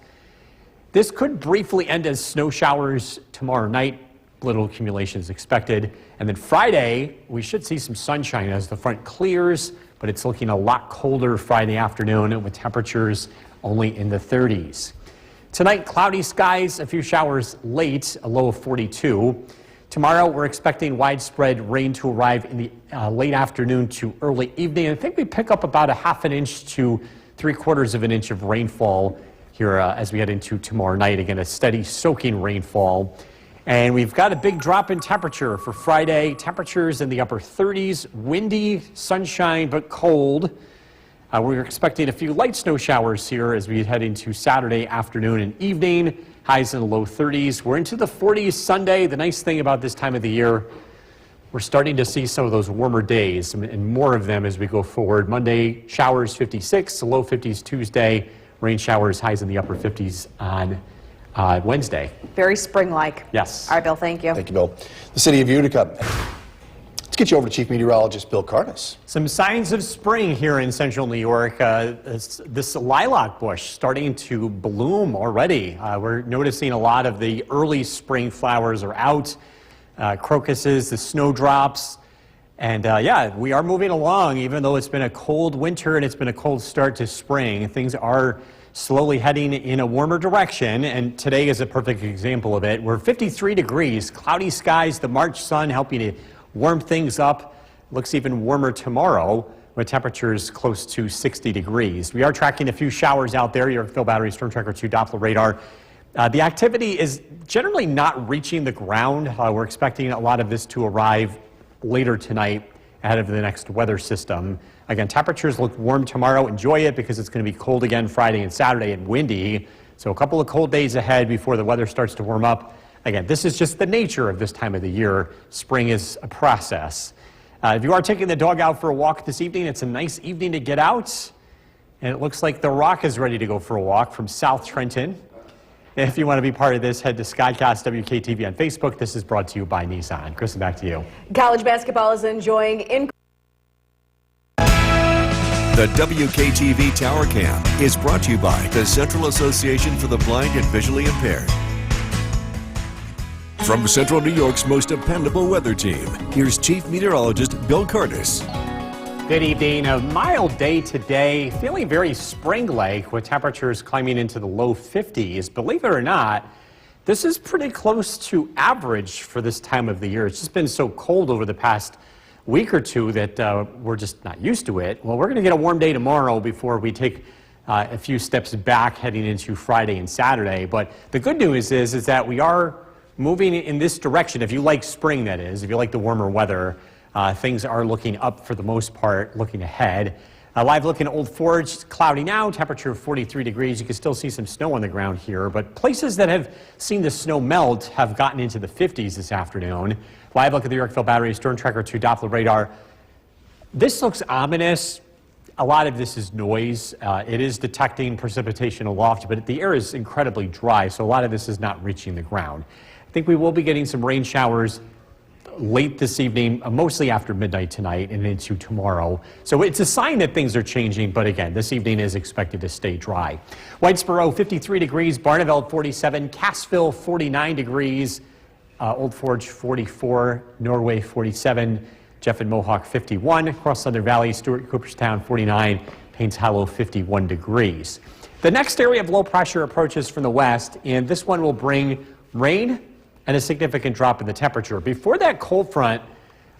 This could briefly end as snow showers tomorrow night. Little accumulation is expected. And then Friday, we should see some sunshine as the front clears, but it's looking a lot colder Friday afternoon with temperatures only in the 30s. Tonight, cloudy skies, a few showers late, a low of 42. Tomorrow, we're expecting widespread rain to arrive in the late afternoon to early evening. I think we pick up about a ½ an inch to 3/4 of an inch of rainfall here as we head into tomorrow night. Again, a steady soaking rainfall. And we've got a big drop in temperature for Friday. Temperatures in the upper 30s, windy, sunshine, but cold. We're expecting a few light snow showers here as we head into Saturday afternoon and evening. Highs in the low 30s. We're into the 40s Sunday. The nice thing about this time of the year, we're starting to see some of those warmer days and more of them as we go forward. Monday, showers 56, low 50s Tuesday. Rain showers, highs in the upper 50s on Wednesday. Very spring-like. Yes. All right, Bill, thank you. Thank you, Bill. The city of Utica. Let's get you over to Chief Meteorologist Bill Curtis. Some signs of spring here in central New York. This lilac bush starting to bloom already. We're noticing a lot of the early spring flowers are out. Crocuses, the snowdrops. And yeah, we are moving along, even though it's been a cold winter and it's been a cold start to spring. Things are slowly heading in a warmer direction, and today is a perfect example of it. We're 53 degrees, cloudy skies, the March sun helping to warm things up. Looks even warmer tomorrow with temperatures close to 60 degrees. We are tracking a few showers out there. Yorkville Battery Storm Tracker 2 Doppler radar. The activity is generally not reaching the ground. We're expecting a lot of this to arrive later tonight ahead of the next weather system. Again, temperatures look warm tomorrow. Enjoy it because it's going to be cold again Friday and Saturday and windy. So a couple of cold days ahead before the weather starts to warm up. again, this is just the nature of this time of the year. Spring is a process. If you are taking the dog out for a walk this evening, it's a nice evening to get out. And it looks like The Rock is ready to go for a walk from South Trenton. If you want to be part of this, head to Skycast WKTV on Facebook. This is brought to you by Nissan. Kristen, back to you. College basketball is enjoying The WKTV Tower Cam is brought to you by the Central Association for the Blind and Visually Impaired. From Central New York's most dependable weather team, here's Chief Meteorologist Bill Curtis. Good evening. A mild day today, feeling very spring-like with temperatures climbing into the low 50s. Believe it or not, this is pretty close to average for this time of the year. It's just been so cold over the past week or two that we're just not used to it. Well, we're going to get a warm day tomorrow before we take a few steps back heading into Friday and Saturday. But the good news is that we are moving in this direction. If you like spring, that is, if you like the warmer weather, things are looking up for the most part, looking ahead. Live look in Old Forge, it's cloudy now, temperature 43 degrees. You can still see some snow on the ground here, but places that have seen the snow melt have gotten into the 50s this afternoon. Live look at the Yorkville Battery Storm Tracker 2 Doppler radar. This looks ominous. A lot of this is noise. It is detecting precipitation aloft, but the air is incredibly dry, so a lot of this is not reaching the ground. I think we will be getting some rain showers late this evening, mostly after midnight tonight and into tomorrow. So it's a sign that things are changing, but again, this evening is expected to stay dry. Whitesboro, 53 degrees, Barneveld, 47, Cassville, 49 degrees, Old Forge, 44, Norway, 47, Jeff and Mohawk, 51, Cross Thunder Valley, Stewart, Cooperstown, 49, Paynes Hollow, 51 degrees. The next area of low pressure approaches from the west, and this one will bring rain and a significant drop in the temperature. Before that cold front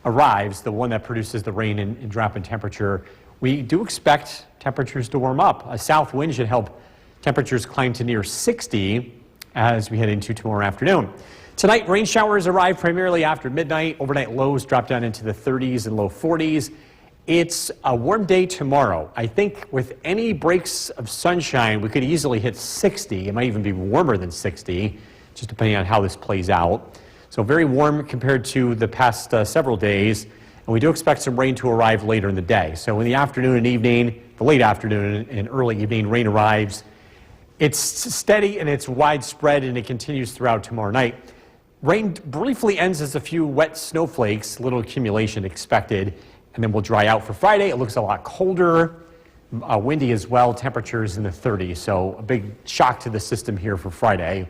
arrives, the one that produces the rain and drop in temperature, we do expect temperatures to warm up. A south wind should help temperatures climb to near 60 as we head into tomorrow afternoon. Tonight, rain showers arrive primarily after midnight. Overnight lows drop down into the 30s and low 40s. It's a warm day tomorrow. I think with any breaks of sunshine, we could easily hit 60. It might even be warmer than 60. Just depending on how this plays out. So very warm compared to the past several days, and we do expect some rain to arrive later in the day. So in the afternoon and evening, the late afternoon and early evening, rain arrives. It's steady and it's widespread, and it continues throughout tomorrow night. Rain briefly ends as a few wet snowflakes, little accumulation expected, and then we'll dry out for Friday. It looks a lot colder, windy as well, temperatures in the 30s, so a big shock to the system here for Friday.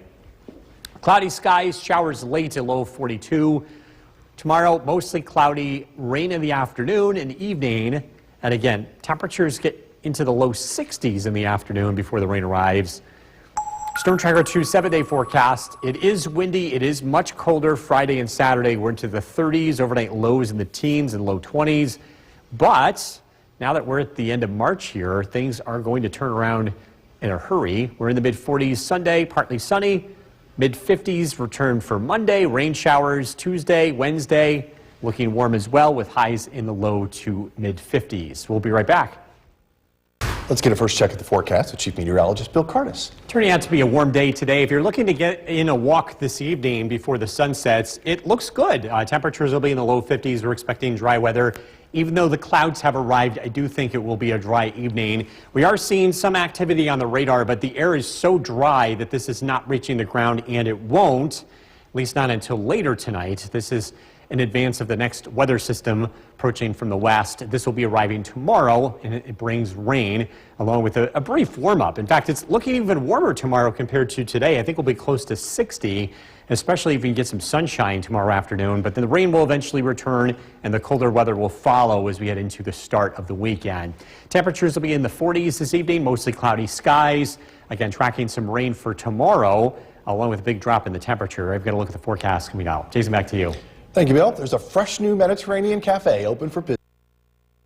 Cloudy skies, showers late to low 42. Tomorrow, mostly cloudy, rain in the afternoon and evening. And again, temperatures get into the low 60s in the afternoon before the rain arrives. Storm Tracker 2 7-day forecast. It is windy. It is much colder Friday and Saturday. We're into the 30s, overnight lows in the teens and low 20s. But now that we're at the end of March here, things are going to turn around in a hurry. We're in the mid-40s Sunday, partly sunny. Mid-50s return for Monday, rain showers Tuesday, Wednesday, looking warm as well with highs in the low to mid-50s. We'll be right back. Let's get a first check at the forecast with Chief Meteorologist Bill Curtis. Turning out to be a warm day today. If you're looking to get in a walk this evening before the sun sets, it looks good. Temperatures will be in the low 50s. We're expecting dry weather. Even though the clouds have arrived, I do think it will be a dry evening. We are seeing some activity on the radar, but the air is so dry that this is not reaching the ground, and it won't, at least not until later tonight. This is in advance of the next weather system approaching from the west. This will be arriving tomorrow, and it brings rain along with a brief warm-up. In fact, it's looking even warmer tomorrow compared to today. I think we'll be close to 60, especially if we can get some sunshine tomorrow afternoon. But then the rain will eventually return, and the colder weather will follow as we head into the start of the weekend. Temperatures will be in the 40s this evening, mostly cloudy skies. Again, tracking some rain for tomorrow, along with a big drop in the temperature. I've got to look at the forecast coming out. Jason, back to you. Thank you, Bill. There's a fresh new Mediterranean cafe open for business.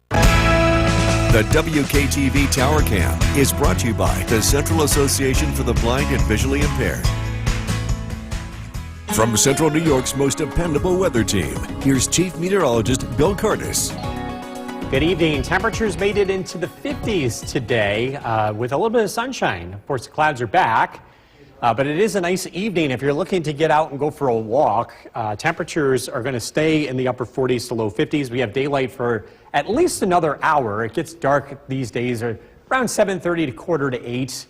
The WKTV Tower Cam is brought to you by the Central Association for the Blind and Visually Impaired. From Central New York's most dependable weather team, here's Chief Meteorologist Bill Curtis. Good evening. Temperatures made it into the 50s today with a little bit of sunshine. Of course, the clouds are back. But it is a nice evening if you're looking to get out and go for a walk. Temperatures are going to stay in the upper 40s to low 50s. We have daylight for at least another hour. It gets dark these days around 7:30 to quarter to 8.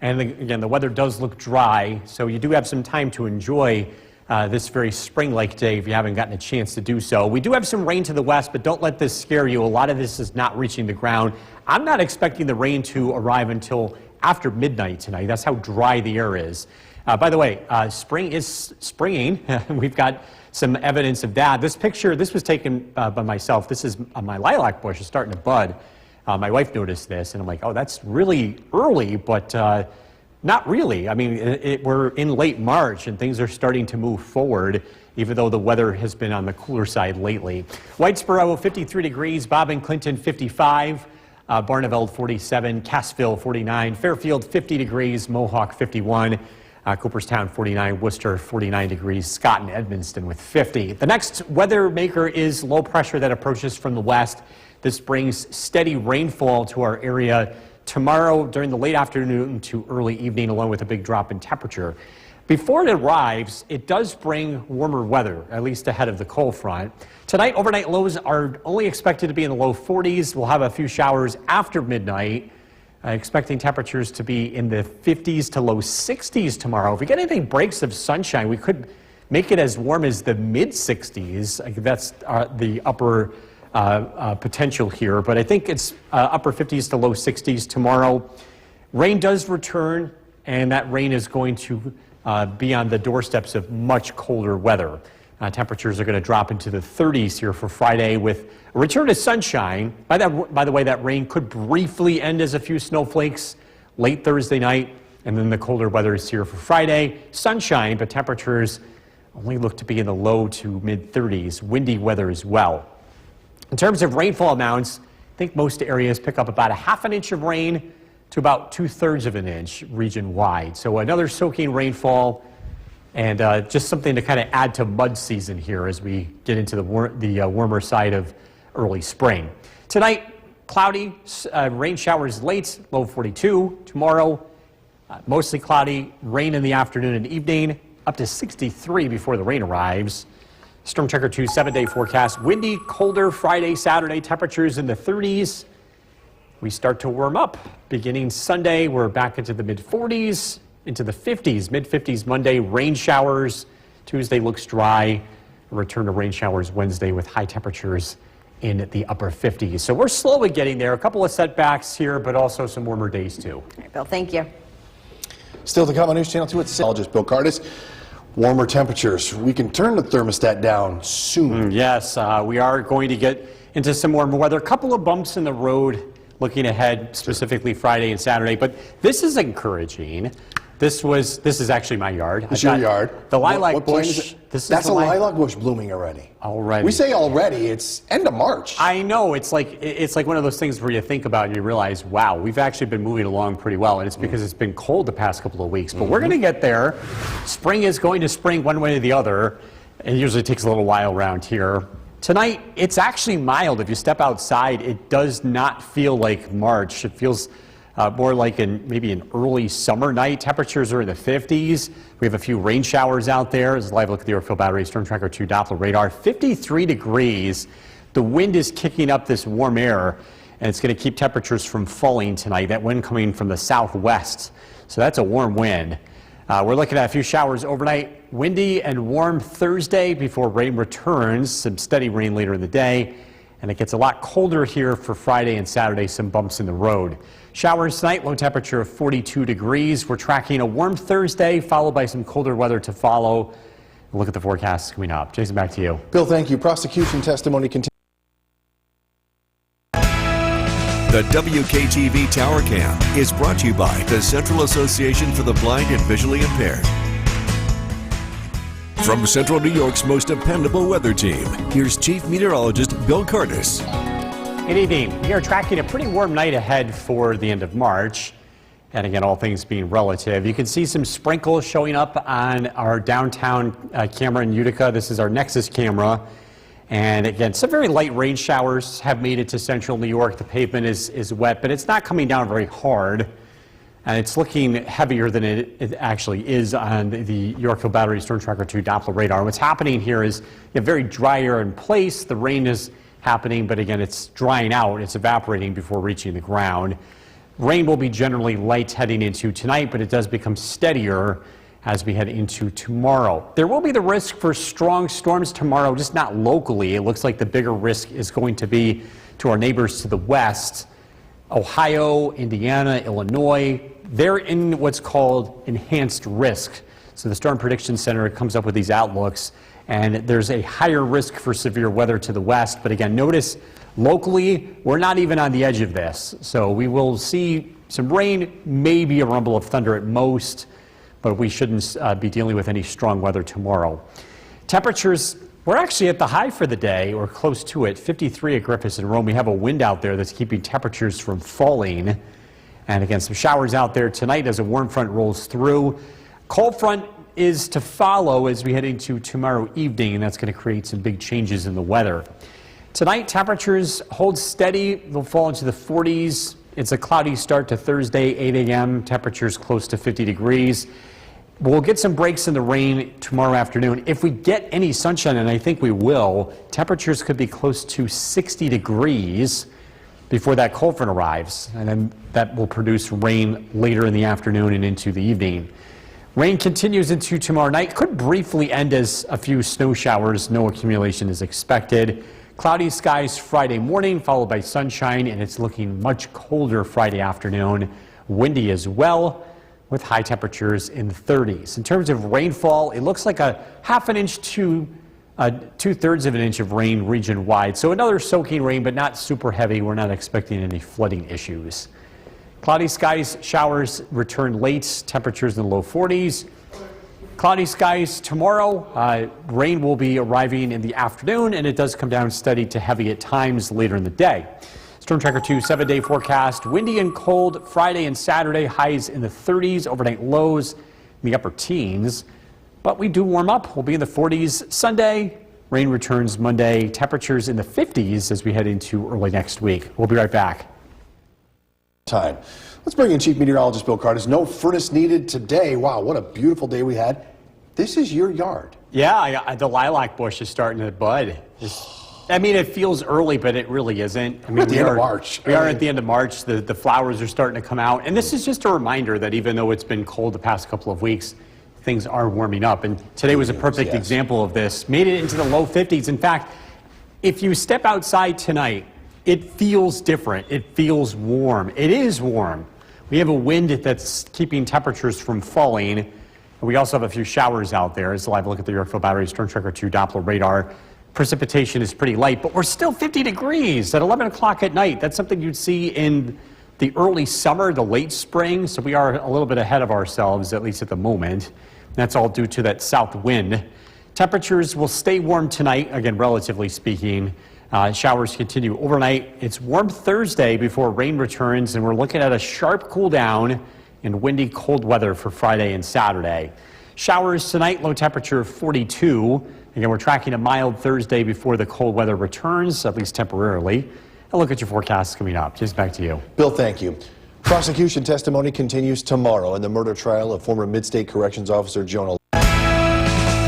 And again, the weather does look dry, so you do have some time to enjoy this very spring-like day if you haven't gotten a chance to do so. We do have some rain to the west, but don't let this scare you. A lot of this is not reaching the ground. I'm not expecting the rain to arrive until after midnight tonight. That's how dry the air is. By the way, spring is springing. We've got some evidence of that. This picture, this was taken by myself. This is my lilac bush is starting to bud. My wife noticed this, and I'm like, oh, that's really early, but not really. I mean, we're in late March, and things are starting to move forward, even though the weather has been on the cooler side lately. Whitesboro, 53 degrees. Bob and Clinton, 55. Barneveld, 47. Cassville, 49. Fairfield, 50 degrees. Mohawk, 51. Cooperstown, 49. Worcester, 49 degrees. Scott and Edmonston with 50. The next weather maker is low pressure that approaches from the west. This brings steady rainfall to our area tomorrow during the late afternoon to early evening, along with a big drop in temperature. Before it arrives, it does bring warmer weather, at least ahead of the cold front. Tonight, overnight lows are only expected to be in the low 40s. We'll have a few showers after midnight, expecting temperatures to be in the 50s to low 60s tomorrow. If we get anything breaks of sunshine, we could make it as warm as the mid-60s. That's the upper potential here, but I think it's upper 50s to low 60s tomorrow. Rain does return, and that rain is going to be on the doorsteps of much colder weather. Temperatures are going to drop into the 30s here for Friday with a return to sunshine. By the way, that rain could briefly end as a few snowflakes late Thursday night, and then the colder weather is here for Friday. Sunshine, but temperatures only look to be in the low to mid 30s. Windy weather as well. In terms of rainfall amounts, I think most areas pick up about a half an inch of rain to about 2/3 of an inch region-wide. So another soaking rainfall, and just something to kind of add to mud season here as we get into the warmer side of early spring. Tonight, cloudy, rain showers late, low 42. Tomorrow, mostly cloudy, rain in the afternoon and evening, up to 63 before the rain arrives. Storm Tracker 2 7-day forecast. Windy, colder Friday, Saturday. Temperatures in the 30s. We start to warm up. Beginning Sunday, we're back into the mid-40s, into the 50s. Mid-50s Monday, rain showers. Tuesday looks dry. A return to rain showers Wednesday with high temperatures in the upper 50s. So we're slowly getting there. A couple of setbacks here, but also some warmer days too. All right, Bill, thank you. Still to come on News Channel 2 at 6. Bill Cardis. Warmer temperatures. We can turn the thermostat down soon. Yes, we are going to get into some warmer weather. A couple of bumps in the road looking ahead, specifically Friday and Saturday. But this is encouraging. This is actually my yard. It's your yard. The lilac What plant bush. is it? That's a lilac bush blooming already. Already. We say already. It's end of March. I know. It's like one of those things where you think about it and you realize, wow, we've actually been moving along pretty well, and it's because it's been cold the past couple of weeks. But we're going to get there. Spring is going to spring one way or the other. It usually takes a little while around here. Tonight, it's actually mild. If you step outside, it does not feel like March. It feels more like maybe an early summer night. Temperatures are in the 50s. We have a few rain showers out there. This is a live look at the Yorkville Battery Storm Tracker 2 Doppler radar. 53 degrees. The wind is kicking up this warm air, and it's going to keep temperatures from falling tonight. That wind coming from the southwest. So that's a warm wind. We're looking at a few showers overnight. Windy and warm Thursday before rain returns. Some steady rain later in the day. And it gets a lot colder here for Friday and Saturday. Some bumps in the road. Showers tonight, low temperature of 42 degrees. We're tracking a warm Thursday, followed by some colder weather to follow. We'll look at the forecast coming up. Jason, back to you. Bill, thank you. Prosecution testimony continues. The WKTV Tower Cam is brought to you by the Central Association for the Blind and Visually Impaired. From Central New York's most dependable weather team, here's Chief Meteorologist Bill Cardis. Good evening. We are tracking a pretty warm night ahead for the end of March. And again, all things being relative. You can see some sprinkles showing up on our downtown camera in Utica. This is our Nexus camera. And again, some very light rain showers have made it to central New York. The pavement is wet, but it's not coming down very hard. and it's looking heavier than it actually is on the Yorkville Battery Storm Tracker 2 Doppler radar. What's happening here is you have very dry air in place. The rain is happening, but again, it's drying out. It's evaporating before reaching the ground. Rain will be generally light heading into tonight, but it does become steadier as we head into tomorrow. There will be the risk for strong storms tomorrow, just not locally. It looks like the bigger risk is going to be to our neighbors to the west. Ohio, Indiana, Illinois, they're in what's called enhanced risk. So the Storm Prediction Center comes up with these outlooks, and there's a higher risk for severe weather to the west. But again, notice locally, we're not even on the edge of this. So we will see some rain, maybe a rumble of thunder at most, but we shouldn't be dealing with any strong weather tomorrow. Temperatures, we're actually at the high for the day, or close to it, 53 at Griffiths and Rome. We have a wind out there that's keeping temperatures from falling. And again, some showers out there tonight as a warm front rolls through. Cold front is to follow as we head into tomorrow evening, and that's going to create some big changes in the weather. Tonight, temperatures hold steady. They'll fall into the 40s. It's a cloudy start to Thursday, 8 a.m. Temperatures close to 50 degrees. We'll get some breaks in the rain tomorrow afternoon. If we get any sunshine, and I think we will, temperatures could be close to 60 degrees before that cold front arrives, and then that will produce rain later in the afternoon and into the evening. Rain continues into tomorrow night. Could briefly end as a few snow showers. No accumulation is expected. Cloudy skies Friday morning, followed by sunshine, and it's looking much colder Friday afternoon. Windy as well, with high temperatures in the 30s. In terms of rainfall, it looks like a ½ an inch to 2/3 of an inch of rain region-wide. So another soaking rain, but not super heavy. We're not expecting any flooding issues. Cloudy skies, showers return late, temperatures in the low 40s. Cloudy skies tomorrow. Rain will be arriving in the afternoon, and it does come down steady to heavy at times later in the day. Storm Tracker 2 7-day forecast. Windy and cold Friday and Saturday. Highs in the 30s. Overnight lows in the upper teens. But we do warm up. We'll be in the 40s Sunday. Rain returns Monday. Temperatures in the 50s as we head into early next week. We'll be right back. Time. Let's bring in Chief Meteorologist Bill Curtis. No furnace needed today. Wow, what a beautiful day we had. This is your yard. Yeah, the lilac bush is starting to bud. I mean, it feels early, but it really isn't. I mean, at the end of March. We are at the end of March. The flowers are starting to come out. And this is just a reminder that even though it's been cold the past couple of weeks, things are warming up. And today was a perfect example of this. Made it into the low 50s. In fact, if you step outside tonight, it feels different. It feels warm. It is warm. We have a wind that's keeping temperatures from falling. We also have a few showers out there. As a live look at the Yorkville Battery Storm Tracker 2 Doppler radar. Precipitation is pretty light, but we're still 50 degrees at 11 o'clock at night. That's something you'd see in the early summer, the late spring. So we are a little bit ahead of ourselves, at least at the moment. That's all due to that south wind. Temperatures will stay warm tonight, again, relatively speaking. Showers continue overnight. It's warm Thursday before rain returns, and we're looking at a sharp cool down and windy cold weather for Friday and Saturday. Showers tonight, low temperature of 42. Again, we're tracking a mild Thursday before the cold weather returns, at least temporarily. A look at your forecasts coming up. Just back to you. Bill, thank you. Prosecution testimony continues tomorrow in the murder trial of former Mid-State Corrections Officer Jonah.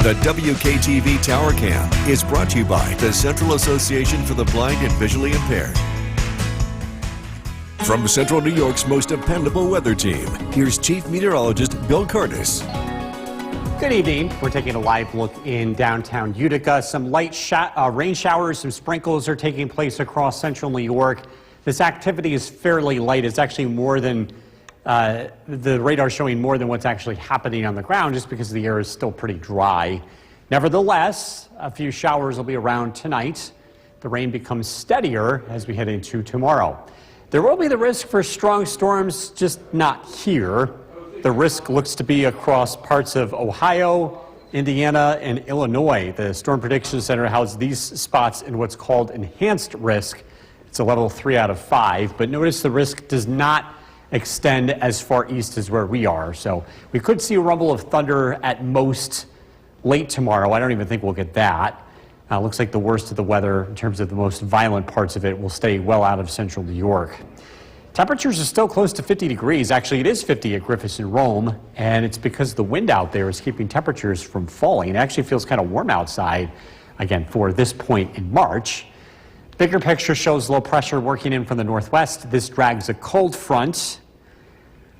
The WKTV Tower Cam is brought to you by the Central Association for the Blind and Visually Impaired. From Central New York's most dependable weather team, here's Chief Meteorologist Bill Curtis. Good evening. We're taking a live look in downtown Utica. Some light rain showers, some sprinkles are taking place across central New York. This activity is fairly light. It's actually more than the radar showing more than what's actually happening on the ground, just because the air is still pretty dry. Nevertheless, a few showers will be around tonight. The rain becomes steadier as we head into tomorrow. There will be the risk for strong storms, just not here. The risk looks to be across parts of Ohio, Indiana, and Illinois. The Storm Prediction Center houses these spots in what's called enhanced risk. It's a level 3 out of 5, but notice the risk does not extend as far east as where we are. So we could see a rumble of thunder at most late tomorrow. I don't even think we'll get that. Looks like the worst of the weather in terms of the most violent parts of it will stay well out of central New York. Temperatures are still close to 50 degrees. Actually, it is 50 at Griffiths and Rome, and it's because the wind out there is keeping temperatures from falling. It actually feels kind of warm outside, again, for this point in March. Bigger picture shows low pressure working in from the northwest. This drags a cold front,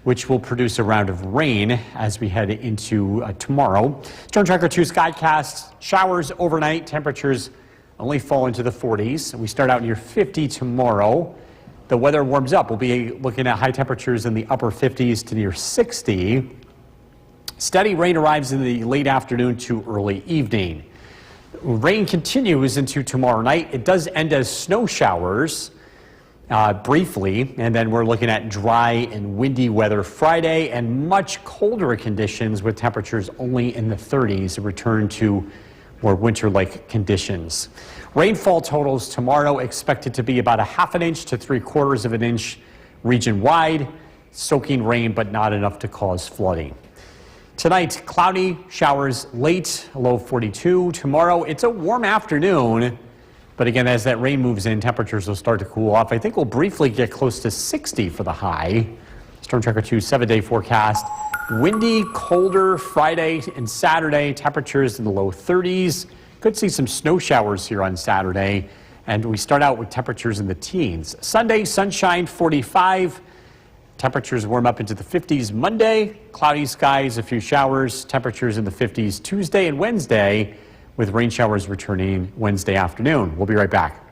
which will produce a round of rain as we head into tomorrow. Storm Tracker 2 Skycast, showers overnight, temperatures only fall into the 40s. We start out near 50 tomorrow. The weather warms up. We'll be looking at high temperatures in the upper 50s to near 60. Steady rain arrives in the late afternoon to early evening. Rain continues into tomorrow night. It does end as snow showers briefly, and then we're looking at dry and windy weather Friday and much colder conditions with temperatures only in the 30s, a return to more winter-like conditions. Rainfall totals tomorrow expected to be about 1/2 inch to 3/4 of an inch region-wide, soaking rain but not enough to cause flooding. Tonight, cloudy, showers late, low 42. Tomorrow, it's a warm afternoon, but again, as that rain moves in, temperatures will start to cool off. I think we'll briefly get close to 60 for the high. Storm Tracker 2 7-day forecast. Windy, colder Friday and Saturday, temperatures in the low 30s. Could see some snow showers here on Saturday, and we start out with temperatures in the teens. Sunday, sunshine, 45. Temperatures warm up into the 50s Monday, cloudy skies, a few showers, temperatures in the 50s Tuesday and Wednesday, with rain showers returning Wednesday afternoon. We'll be right back.